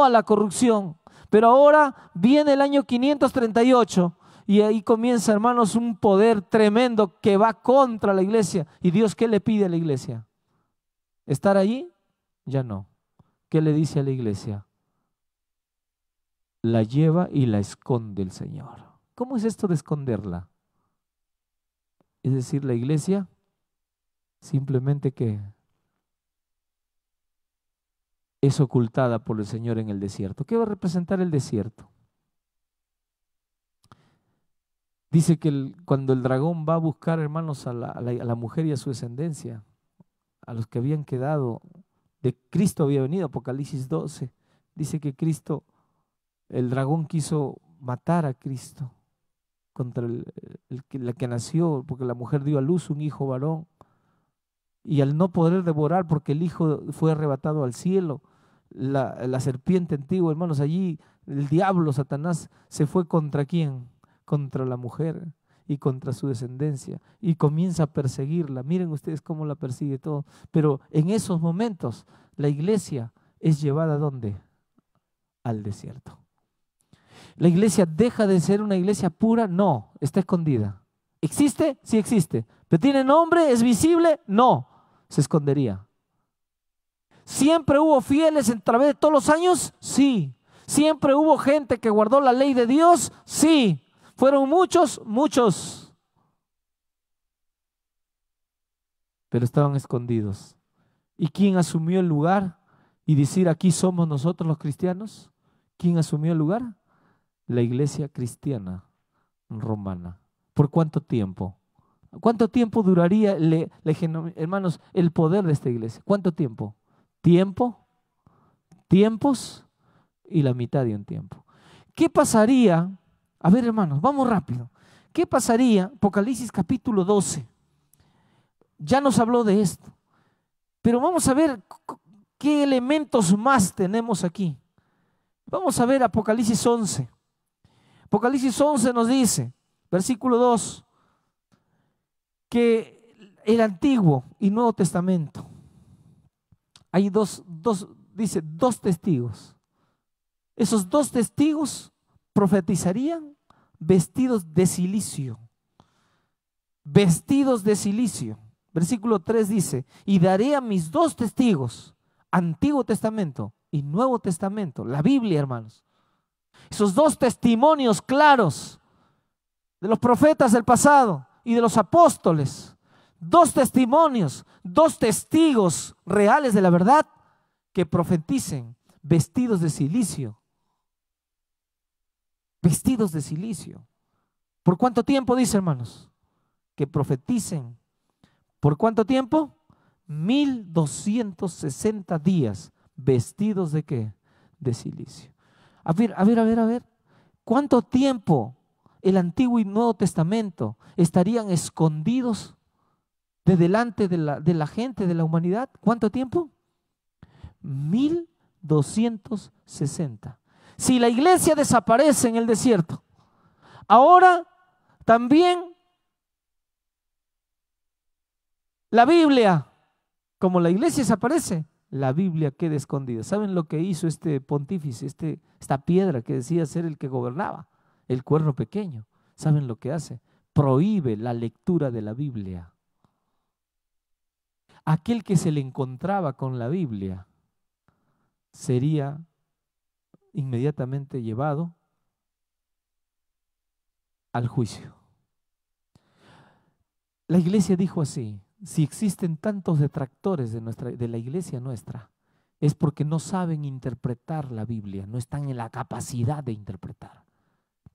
Speaker 1: a la corrupción. Pero ahora viene el año 538 y ahí comienza, hermanos, un poder tremendo que va contra la iglesia. ¿Y Dios qué le pide a la iglesia? ¿Estar allí? Ya no. ¿Qué le dice a la iglesia? La lleva y la esconde el Señor. ¿Cómo es esto de esconderla? Es decir, la iglesia simplemente que es ocultada por el Señor en el desierto. ¿Qué va a representar el desierto? Dice que cuando el dragón va a buscar, hermanos, a la mujer y a su descendencia, a los que habían quedado, de Cristo había venido, Apocalipsis 12, dice que el dragón quiso matar a Cristo contra la que nació, porque la mujer dio a luz un hijo varón, y al no poder devorar, porque el hijo fue arrebatado al cielo, la serpiente antigua, hermanos, allí el diablo, Satanás, se fue contra ¿quién? Contra la mujer y contra su descendencia, y comienza a perseguirla. Miren ustedes cómo la persigue todo. Pero en esos momentos la iglesia es llevada ¿a dónde? Al desierto. ¿La iglesia deja de ser una iglesia pura? No, está escondida. ¿Existe? Sí existe. ¿Pero tiene nombre? ¿Es visible? No, se escondería. ¿Siempre hubo fieles a través de todos los años? Sí. ¿Siempre hubo gente que guardó la ley de Dios? Sí. ¿Fueron muchos? Muchos. Pero estaban escondidos. ¿Y quién asumió el lugar y decir aquí somos nosotros los cristianos? ¿Quién asumió el lugar? La iglesia cristiana romana. ¿Por cuánto tiempo? ¿Cuánto tiempo duraría, hermanos, el poder de esta iglesia? ¿Cuánto tiempo? ¿Tiempo? ¿Tiempos? Y la mitad de un tiempo. ¿Qué pasaría? A ver, hermanos, vamos rápido. ¿Qué pasaría? Apocalipsis capítulo 12. Ya nos habló de esto. Pero vamos a ver qué elementos más tenemos aquí. Vamos a ver Apocalipsis 11. Apocalipsis 11 nos dice, versículo 2, que el Antiguo y Nuevo Testamento, hay dos testigos. Esos dos testigos profetizarían vestidos de silicio. Vestidos de silicio. Versículo 3 dice, y daré a mis dos testigos, Antiguo Testamento y Nuevo Testamento, la Biblia, hermanos. Esos dos testimonios claros de los profetas del pasado y de los apóstoles. Dos testimonios, dos testigos reales de la verdad que profeticen vestidos de silicio. Vestidos de silicio. ¿Por cuánto tiempo dice, hermanos? Que profeticen. ¿Por cuánto tiempo? 1260 días vestidos de ¿qué? De silicio. A ver. ¿Cuánto tiempo el Antiguo y Nuevo Testamento estarían escondidos de delante de la gente, de la humanidad? ¿Cuánto tiempo? 1260. Si la iglesia desaparece en el desierto, ahora también la Biblia, como la iglesia desaparece, la Biblia queda escondida. ¿Saben lo que hizo este pontífice, esta piedra que decía ser el que gobernaba? El cuerno pequeño. ¿Saben lo que hace? Prohíbe la lectura de la Biblia. Aquel que se le encontraba con la Biblia sería inmediatamente llevado al juicio. La iglesia dijo así: si existen tantos detractores de la iglesia nuestra, es porque no saben interpretar la Biblia, no están en la capacidad de interpretar.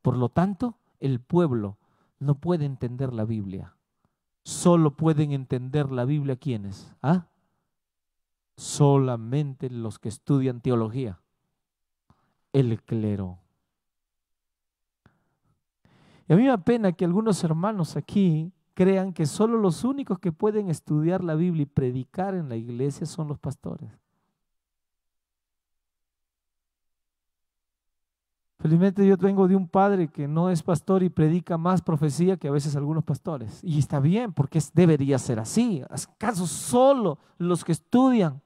Speaker 1: Por lo tanto, el pueblo no puede entender la Biblia. Solo pueden entender la Biblia ¿quiénes? Solamente los que estudian teología, el clero. Y a mí me da pena que algunos hermanos aquí crean que solo los únicos que pueden estudiar la Biblia y predicar en la iglesia son los pastores. Felizmente yo vengo de un padre que no es pastor y predica más profecía que a veces algunos pastores. Y está bien, porque debería ser así. ¿Acaso solo los que estudian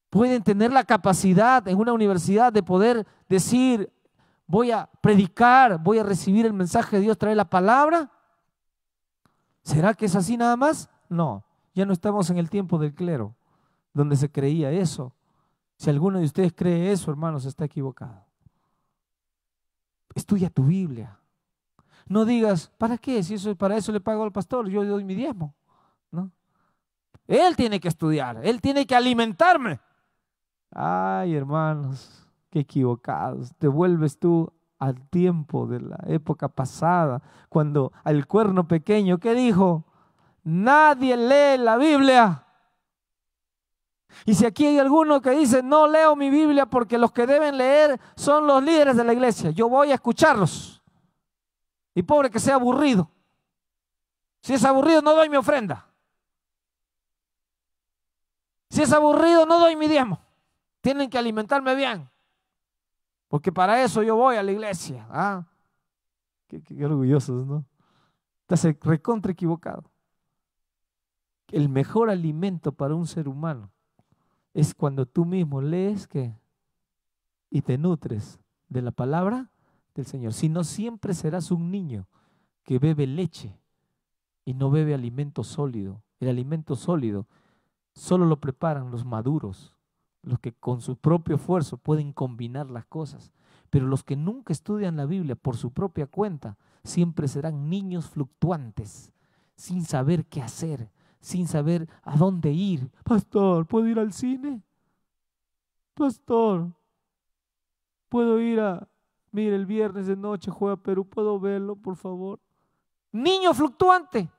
Speaker 1: pueden tener la capacidad en una universidad de poder decir, voy a predicar, voy a recibir el mensaje de Dios, traer la palabra? ¿Será que es así nada más? No, ya no estamos en el tiempo del clero, donde se creía eso. Si alguno de ustedes cree eso, hermanos, está equivocado. Estudia tu Biblia. No digas, ¿para qué? Si eso, para eso le pago al pastor, yo le doy mi diezmo. ¿No? Él tiene que estudiar, él tiene que alimentarme. Ay, hermanos, qué equivocados. Te vuelves tú al tiempo de la época pasada, cuando al cuerno pequeño, ¿qué dijo? Nadie lee la Biblia. Y si aquí hay alguno que dice, no leo mi Biblia porque los que deben leer son los líderes de la iglesia, yo voy a escucharlos. Y pobre que sea aburrido. Si es aburrido, no doy mi ofrenda. Si es aburrido, no doy mi diezmo. Tienen que alimentarme bien, porque para eso yo voy a la iglesia. ¿Ah? Qué orgullosos, ¿no? Estás recontra equivocado. El mejor alimento para un ser humano es cuando tú mismo lees y te nutres de la palabra del Señor. Si no, siempre serás un niño que bebe leche y no bebe alimento sólido. El alimento sólido solo lo preparan los maduros, los que con su propio esfuerzo pueden combinar las cosas. Pero los que nunca estudian la Biblia por su propia cuenta, siempre serán niños fluctuantes, sin saber qué hacer, sin saber a dónde ir. Pastor, ¿puedo ir al cine? Pastor, ¿puedo ir mire, el viernes de noche juega Perú, ¿puedo verlo, por favor? Niño fluctuante.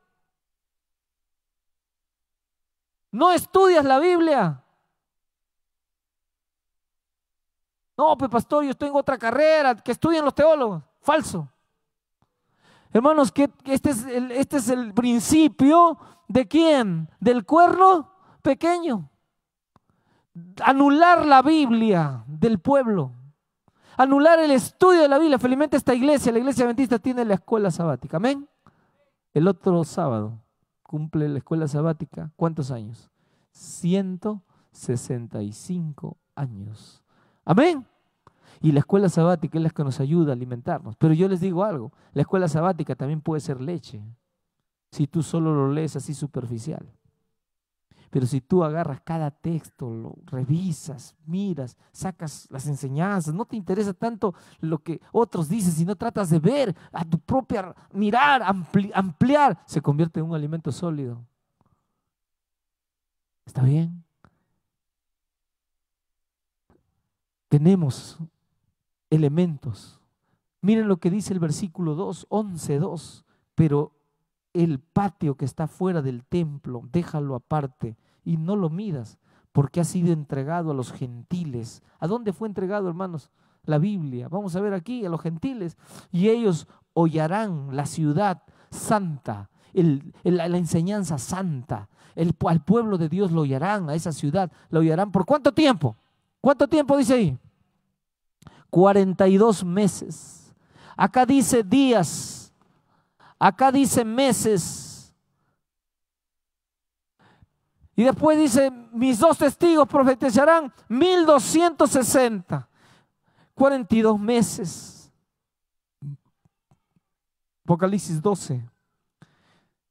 Speaker 1: No estudias la Biblia. No, pues pastor, yo estoy en otra carrera, que estudian los teólogos. Falso. Hermanos, que este es el principio de ¿quién? Del cuerno pequeño. Anular la Biblia del pueblo. Anular el estudio de la Biblia. Felizmente esta iglesia, la iglesia adventista, tiene la escuela sabática. Amén. El otro sábado cumple la escuela sabática. ¿Cuántos años? 165 años. Amén. Y la escuela sabática es la que nos ayuda a alimentarnos. Pero yo les digo algo, la escuela sabática también puede ser leche, si tú solo lo lees así superficial. Pero si tú agarras cada texto, lo revisas, miras, sacas las enseñanzas, no te interesa tanto lo que otros dicen, sino tratas de ver a tu propia, mirar, ampliar, se convierte en un alimento sólido. ¿Está bien? Tenemos elementos. Miren lo que dice el versículo 2, 11:2. Pero el patio que está fuera del templo, déjalo aparte y no lo midas, porque ha sido entregado a los gentiles. ¿A dónde fue entregado, hermanos? La Biblia. Vamos a ver aquí, a los gentiles. Y ellos hollarán la ciudad santa, la enseñanza santa. Al pueblo de Dios lo hollarán, a esa ciudad lo hollarán. ¿Por cuánto tiempo? ¿Cuánto tiempo dice ahí? 42 meses. Acá dice días. Acá dice meses. Y después dice, mis dos testigos profetizarán 1260. 42 meses. Apocalipsis 12.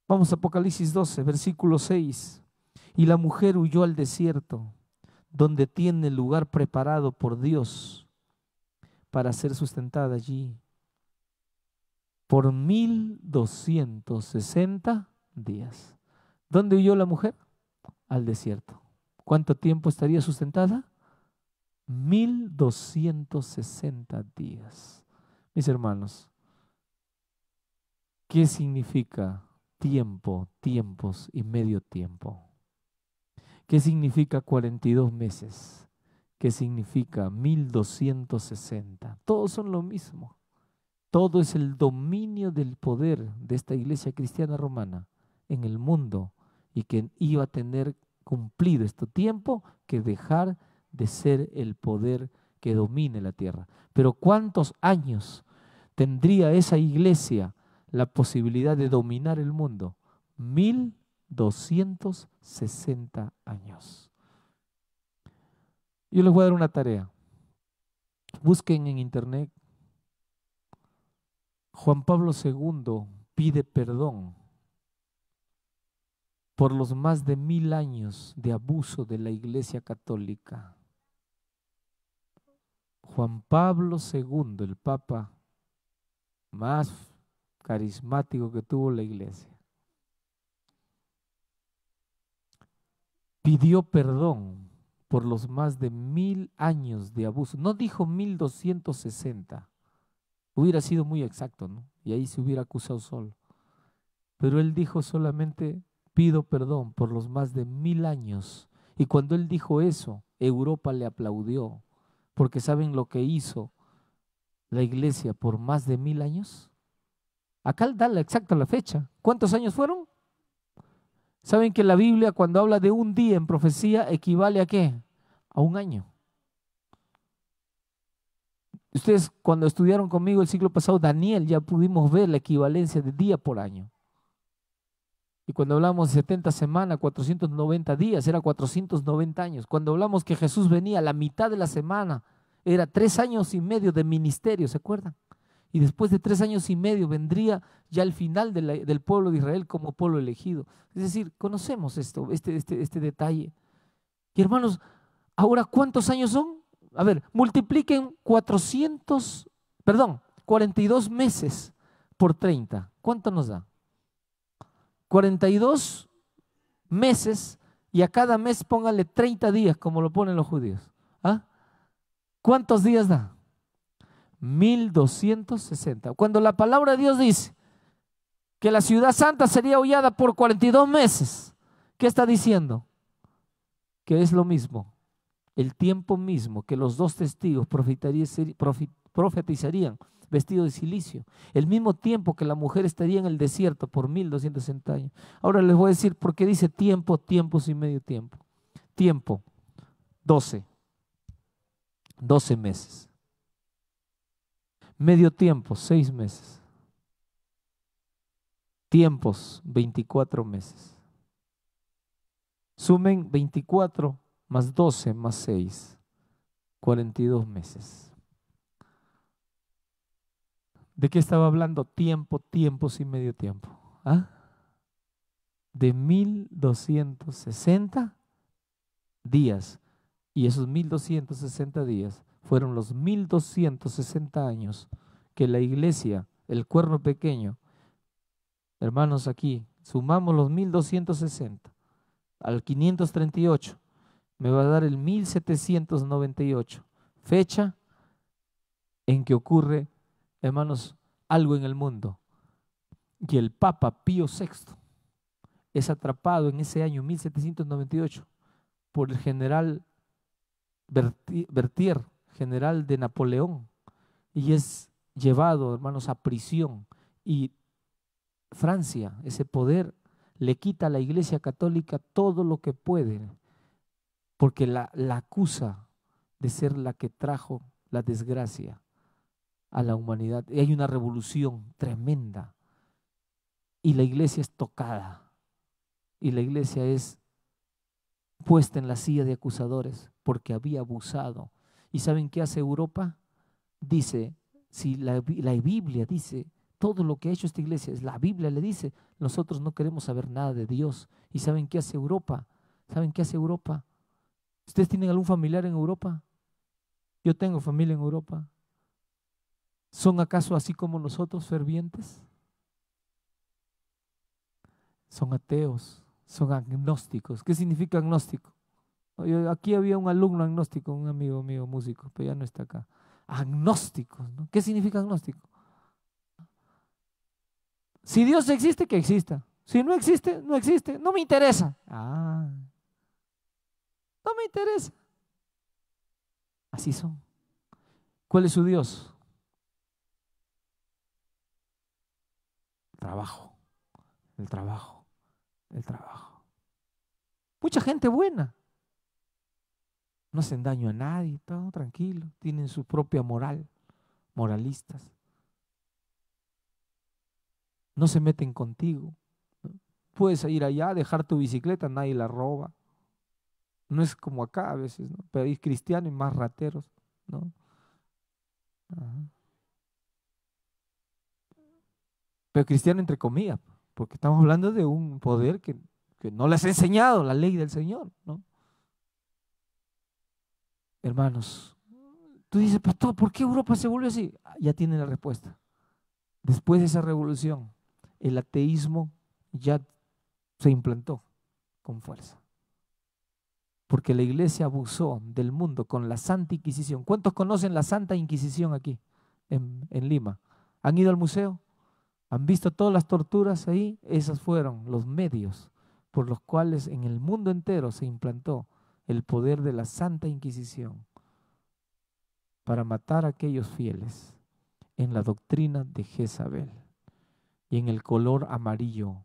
Speaker 1: Vamos a Apocalipsis 12, versículo 6. Y la mujer huyó al desierto, donde tiene el lugar preparado por Dios para ser sustentada allí por 1260 días. ¿Dónde huyó la mujer? Al desierto. ¿Cuánto tiempo estaría sustentada? 1260 días. Mis hermanos, ¿qué significa tiempo, tiempos y medio tiempo? ¿Qué significa 42 meses? ¿Qué significa 1260? Todos son lo mismo. Todo es el dominio del poder de esta iglesia cristiana romana en el mundo y que iba a tener cumplido este tiempo que dejar de ser el poder que domine la tierra. Pero ¿cuántos años tendría esa iglesia la posibilidad de dominar el mundo? 1260 años. Yo les voy a dar una tarea. Busquen en internet. Juan Pablo II pide perdón por los más de 1000 años de abuso de la Iglesia Católica. Juan Pablo II, el Papa más carismático que tuvo la Iglesia, pidió perdón por los más de 1000 años de abuso. No dijo 1260. Hubiera sido muy exacto, ¿no? Y ahí se hubiera acusado solo. Pero él dijo solamente, pido perdón por los más de 1000 años. Y cuando él dijo eso, Europa le aplaudió. Porque ¿saben lo que hizo la iglesia por más de 1000 años? Acá da la exacta la fecha. ¿Cuántos años fueron? ¿Saben que la Biblia cuando habla de un día en profecía equivale a qué? A un año. Ustedes cuando estudiaron conmigo el siglo pasado, Daniel, ya pudimos ver la equivalencia de día por año. Y cuando hablamos de 70 semanas, 490 días, era 490 años. Cuando hablamos que Jesús venía a la mitad de la semana, era 3 años y medio de ministerio, ¿se acuerdan? Y después de 3 años y medio vendría ya el final del pueblo de Israel como pueblo elegido. Es decir, conocemos este detalle. Y hermanos, ahora ¿cuántos años son? A ver, multipliquen 42 meses por 30. ¿Cuánto nos da? 42 meses y a cada mes póngale 30 días como lo ponen los judíos. ¿Ah? ¿Cuántos días da? 1260. Cuando la palabra de Dios dice que la ciudad santa sería hollada por 42 meses, ¿qué está diciendo? Que es lo mismo. El tiempo mismo que los 2 testigos profetizarían vestidos de silicio, el mismo tiempo que la mujer estaría en el desierto por 1260 años. Ahora les voy a decir por qué dice tiempo, tiempos y medio tiempo. Tiempo, 12 meses. Medio tiempo, 6 meses. Tiempos, 24 meses. Sumen 24 más 12 más 6, 42 meses. ¿De qué estaba hablando? Tiempo, tiempos y medio tiempo. ¿Ah? De 1260 días. Y esos 1260 días fueron los 1260 años que la iglesia, el cuerno pequeño, hermanos, aquí sumamos los 1260 al 538. Me va a dar el 1798, fecha en que ocurre, hermanos, algo en el mundo. Y el Papa Pío VI es atrapado en ese año 1798 por el general Berthier, general de Napoleón, y es llevado, hermanos, a prisión. Y Francia, ese poder, le quita a la Iglesia Católica todo lo que puede, porque la acusa de ser la que trajo la desgracia a la humanidad. Y hay una revolución tremenda y la iglesia es tocada y la iglesia es puesta en la silla de acusadores porque había abusado. ¿Y saben qué hace Europa? Dice, si la Biblia dice todo lo que ha hecho esta iglesia, la Biblia le dice, nosotros no queremos saber nada de Dios. ¿Y saben qué hace Europa? ¿Saben qué hace Europa? ¿Ustedes tienen algún familiar en Europa? Yo tengo familia en Europa. ¿Son acaso así como nosotros, fervientes? Son ateos, son agnósticos. ¿Qué significa agnóstico? Aquí había un alumno agnóstico, un amigo mío músico, pero ya no está acá. Agnósticos, ¿no? ¿Qué significa agnóstico? Si Dios existe, que exista. Si no existe, no existe. No me interesa. Ah, interesa. Así son. ¿Cuál es su Dios? Trabajo, el trabajo, el trabajo. Mucha gente buena. No hacen daño a nadie, todo tranquilo. Tienen su propia moral, moralistas. No se meten contigo. Puedes ir allá, dejar tu bicicleta, nadie la roba. No es como acá a veces, ¿no? Pero hay cristianos y más rateros, ¿no? Ajá. Pero cristiano entre comillas, porque estamos hablando de un poder que no les ha enseñado la ley del Señor, ¿no? Hermanos, tú dices, pastor, ¿por qué Europa se volvió así? Ya tiene la respuesta. Después de esa revolución, el ateísmo ya se implantó con fuerza. Porque la iglesia abusó del mundo con la Santa Inquisición. ¿Cuántos conocen la Santa Inquisición aquí en Lima? ¿Han ido al museo? ¿Han visto todas las torturas ahí? Esos fueron los medios por los cuales en el mundo entero se implantó el poder de la Santa Inquisición para matar a aquellos fieles en la doctrina de Jezabel y en el color amarillo.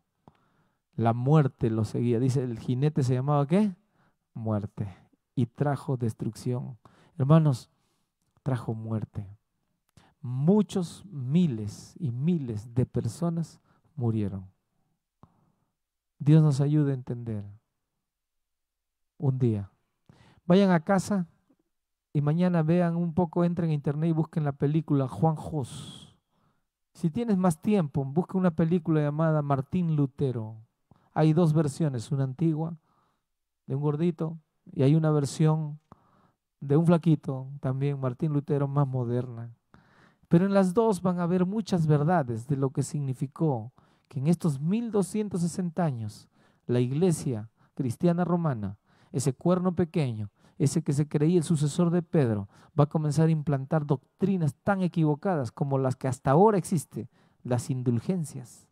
Speaker 1: La muerte lo seguía. Dice, el jinete se llamaba ¿qué? Muerte. Y trajo destrucción. Hermanos, trajo muerte. Muchos miles y miles de personas murieron. Dios nos ayude a entender. Un día. Vayan a casa y mañana vean un poco, entren a internet y busquen la película Juan Hus. Si tienes más tiempo, busca una película llamada Martín Lutero. Hay dos versiones, una antigua de un gordito y hay una versión de un flaquito, también Martín Lutero, más moderna. Pero en las dos van a haber muchas verdades de lo que significó que en estos 1260 años la iglesia cristiana romana, ese cuerno pequeño, ese que se creía el sucesor de Pedro, va a comenzar a implantar doctrinas tan equivocadas como las que hasta ahora existen, las indulgencias.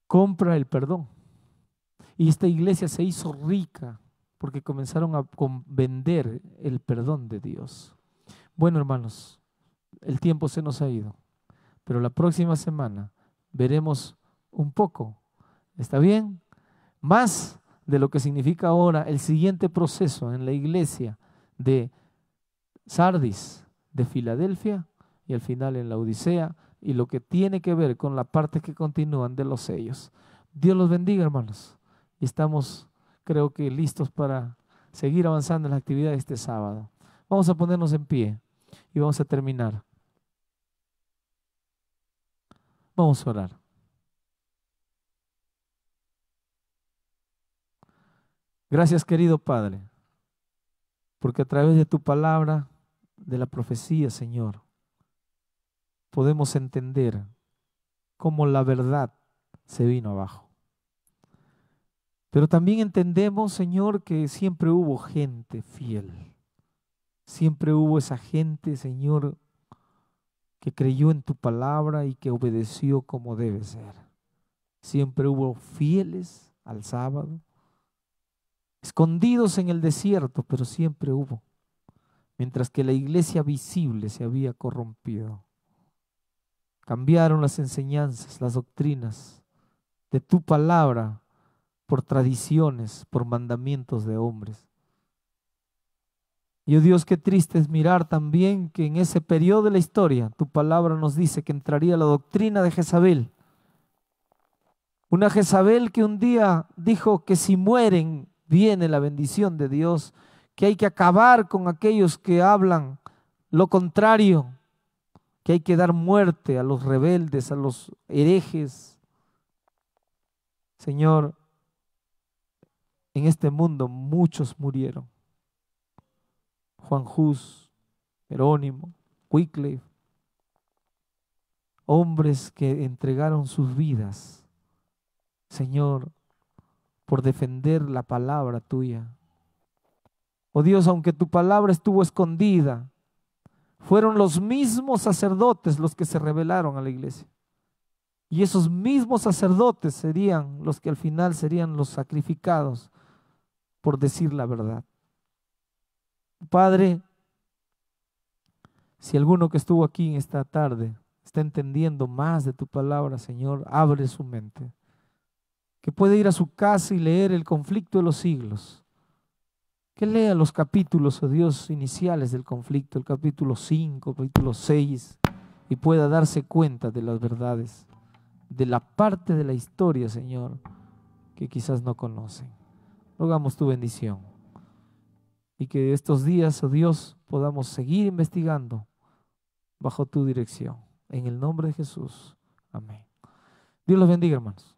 Speaker 1: Compra el perdón. Y esta iglesia se hizo rica porque comenzaron a vender el perdón de Dios. Bueno, hermanos, el tiempo se nos ha ido, pero la próxima semana veremos un poco, ¿está bien? Más de lo que significa ahora el siguiente proceso en la iglesia de Sardis, de Filadelfia y al final en la Odisea y lo que tiene que ver con la parte que continúan de los sellos. Dios los bendiga, hermanos. Y estamos, creo que, listos para seguir avanzando en la actividad de este sábado. Vamos a ponernos en pie y vamos a terminar. Vamos a orar. Gracias, querido Padre, porque a través de tu palabra, de la profecía, Señor, podemos entender cómo la verdad se vino abajo. Pero también entendemos, Señor, que siempre hubo gente fiel. Siempre hubo esa gente, Señor, que creyó en tu palabra y que obedeció como debe ser. Siempre hubo fieles al sábado, escondidos en el desierto, pero siempre hubo. Mientras que la iglesia visible se había corrompido. Cambiaron las enseñanzas, las doctrinas de tu palabra por tradiciones, por mandamientos de hombres. Y oh Dios, qué triste es mirar también que en ese periodo de la historia tu palabra nos dice que entraría la doctrina de Jezabel. Una Jezabel que un día dijo que si mueren viene la bendición de Dios, que hay que acabar con aquellos que hablan lo contrario, que hay que dar muerte a los rebeldes, a los herejes. Señor, en este mundo muchos murieron. Juan Hus, Jerónimo, Wycliffe, hombres que entregaron sus vidas, Señor, por defender la palabra tuya. Oh Dios, aunque tu palabra estuvo escondida, fueron los mismos sacerdotes los que se rebelaron a la iglesia. Y esos mismos sacerdotes serían los que al final serían los sacrificados por decir la verdad. Padre, si alguno que estuvo aquí en esta tarde está entendiendo más de tu palabra, Señor, abre su mente. Que puede ir a su casa y leer el conflicto de los siglos. Que lea los capítulos, oh Dios, iniciales del conflicto, el capítulo 5, capítulo 6, y pueda darse cuenta de las verdades, de la parte de la historia, Señor, que quizás no conocen. Rogamos tu bendición y que estos días, oh Dios, podamos seguir investigando bajo tu dirección. En el nombre de Jesús. Amén. Dios los bendiga, hermanos.